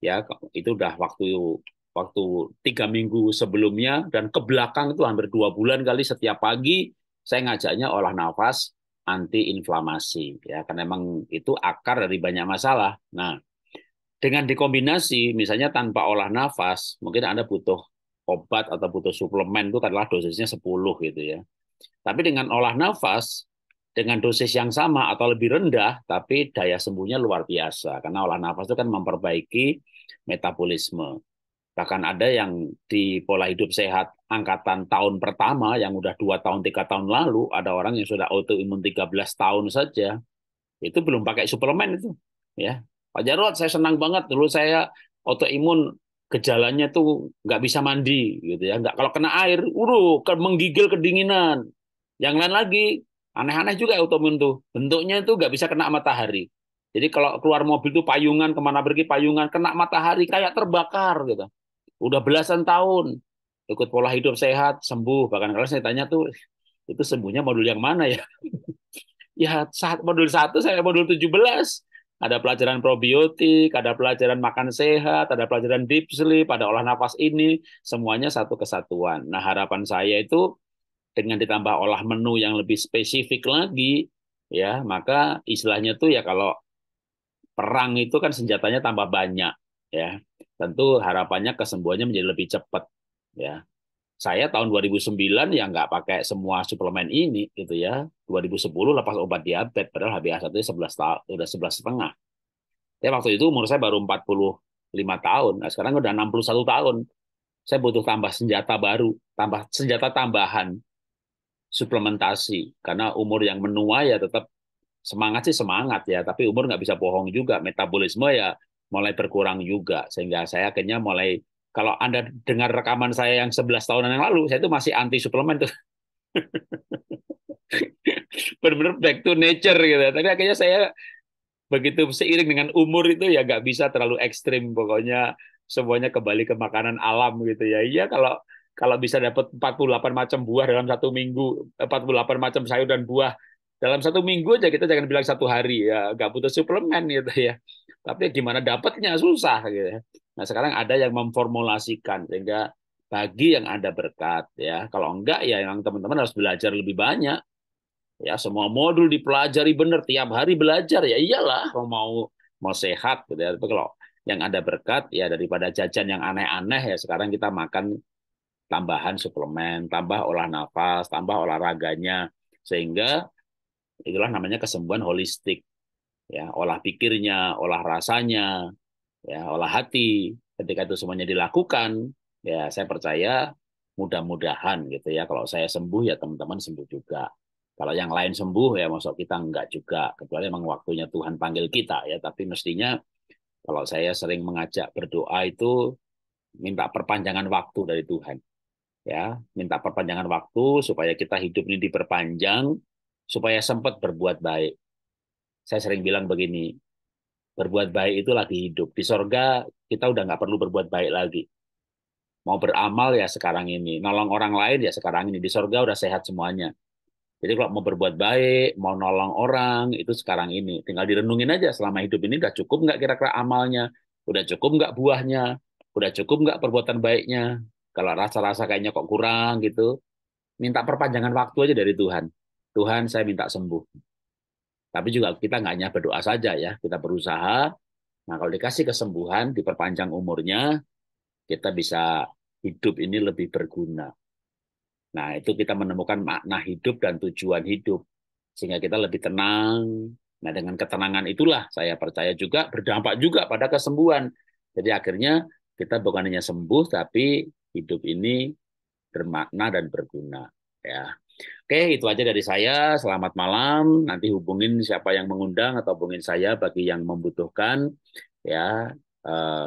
ya itu udah waktu 3 minggu sebelumnya dan ke belakang itu hampir 2 bulan kali setiap pagi saya ngajaknya olah nafas anti-inflamasi ya karena memang itu akar dari banyak masalah. Nah, dengan dikombinasi misalnya tanpa olah nafas mungkin Anda butuh obat atau butuh suplemen itu adalah dosisnya 10 gitu ya. Tapi dengan olah nafas dengan dosis yang sama atau lebih rendah, tapi daya sembuhnya luar biasa. Karena olah nafas itu kan memperbaiki metabolisme. Bahkan ada yang di pola hidup sehat angkatan tahun pertama, yang udah 2 tahun, 3 tahun lalu, ada orang yang sudah autoimun 13 tahun saja, itu belum pakai suplemen itu. Ya, Pak Jarod, saya senang banget dulu saya autoimun gejalanya tuh nggak bisa mandi gitu ya, nggak kalau kena air, menggigil kedinginan. Yang lain lagi aneh-aneh juga autoimun tuh, bentuknya itu nggak bisa kena matahari. Jadi kalau keluar mobil tuh payungan, kemana pergi payungan, kena matahari kayak terbakar gitu. Udah belasan tahun ikut pola hidup sehat, sembuh. Bahkan kalau saya tanya tuh, itu sembuhnya modul yang mana ya? Ya, modul 1 saya modul 17. Ada pelajaran probiotik, ada pelajaran makan sehat, ada pelajaran deep sleep, ada olah nafas ini, semuanya satu kesatuan. Nah, harapan saya itu dengan ditambah olah menu yang lebih spesifik lagi, ya, maka istilahnya tuh ya kalau perang itu kan senjatanya tambah banyak, ya. Tentu harapannya kesembuhannya menjadi lebih cepat, ya. Saya tahun 2009 ya nggak pakai semua suplemen ini gitu ya. 2010 lepas obat diabetes padahal HbA1-nya 11 tahun, udah 11,5. Ya waktu itu umur saya baru 45 tahun. Nah, sekarang udah 61 tahun. Saya butuh tambah senjata baru, tambah senjata tambahan suplementasi karena umur yang menua ya tetap semangat sih semangat ya, tapi umur nggak bisa bohong juga. Metabolisme ya mulai berkurang juga sehingga saya akhirnya mulai kalau Anda dengar rekaman saya yang 11 tahunan yang lalu, saya itu masih anti suplemen tuh. Benar-benar back to nature gitu. Tapi akhirnya saya begitu seiring dengan umur itu ya nggak bisa terlalu ekstrim. Pokoknya semuanya kembali ke makanan alam gitu ya. Iya kalau kalau bisa dapat 48 macam buah dalam 1 minggu, 48 macam sayur dan buah dalam 1 minggu aja, kita jangan bilang 1 hari ya, nggak butuh suplemen gitu ya. Tapi gimana dapatnya susah gitu ya. Nah sekarang ada yang memformulasikan sehingga bagi yang ada berkat ya, kalau enggak ya yang teman-teman harus belajar lebih banyak. Ya semua modul dipelajari benar, tiap hari belajar ya iyalah mau sehat gitu ya. Tapi kalau yang ada berkat ya daripada jajan yang aneh-aneh ya sekarang kita makan tambahan suplemen, tambah olah nafas, tambah olahraganya sehingga itulah namanya kesembuhan holistik ya, olah pikirnya, olah rasanya, ya, olah hati. Ketika itu semuanya dilakukan, ya saya percaya mudah-mudahan gitu ya. Kalau saya sembuh ya teman-teman sembuh juga. Kalau yang lain sembuh ya masuk kita enggak juga. Kecuali memang waktunya Tuhan panggil kita ya. Tapi mestinya kalau saya sering mengajak berdoa itu minta perpanjangan waktu dari Tuhan. Ya, minta perpanjangan waktu supaya kita hidup ini diperpanjang, supaya sempat berbuat baik. Saya sering bilang begini, berbuat baik itu lagi hidup. Di sorga kita udah nggak perlu berbuat baik lagi. Mau beramal ya sekarang ini. Nolong orang lain ya sekarang ini. Di sorga udah sehat semuanya. Jadi kalau mau berbuat baik, mau nolong orang, itu sekarang ini. Tinggal direnungin aja selama hidup ini udah cukup nggak kira-kira amalnya? Udah cukup nggak buahnya? Udah cukup nggak perbuatan baiknya? Kalau rasa-rasa kayaknya kok kurang gitu, minta perpanjangan waktu aja dari Tuhan. Tuhan, saya minta sembuh. Tapi juga kita nggak hanya berdoa saja ya, kita berusaha. Nah, kalau dikasih kesembuhan, diperpanjang umurnya, kita bisa hidup ini lebih berguna. Nah, itu kita menemukan makna hidup dan tujuan hidup. Sehingga kita lebih tenang. Nah, dengan ketenangan itulah saya percaya juga berdampak juga pada kesembuhan. Jadi akhirnya kita bukan hanya sembuh, tapi hidup ini bermakna dan berguna. Ya. Oke, itu aja dari saya. Selamat malam. Nanti hubungin siapa yang mengundang atau hubungin saya bagi yang membutuhkan. Ya,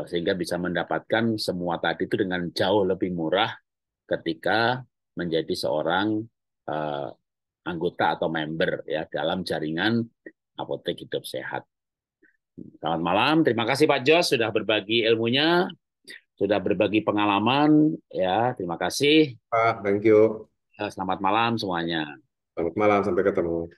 sehingga bisa mendapatkan semua tadi itu dengan jauh lebih murah ketika menjadi seorang eh, anggota atau member ya dalam jaringan Apotek Hidup Sehat. Selamat malam, terima kasih Pak Jos sudah berbagi ilmunya, sudah berbagi pengalaman ya, terima kasih. Pak, thank you. Selamat malam semuanya. Selamat malam, sampai ketemu.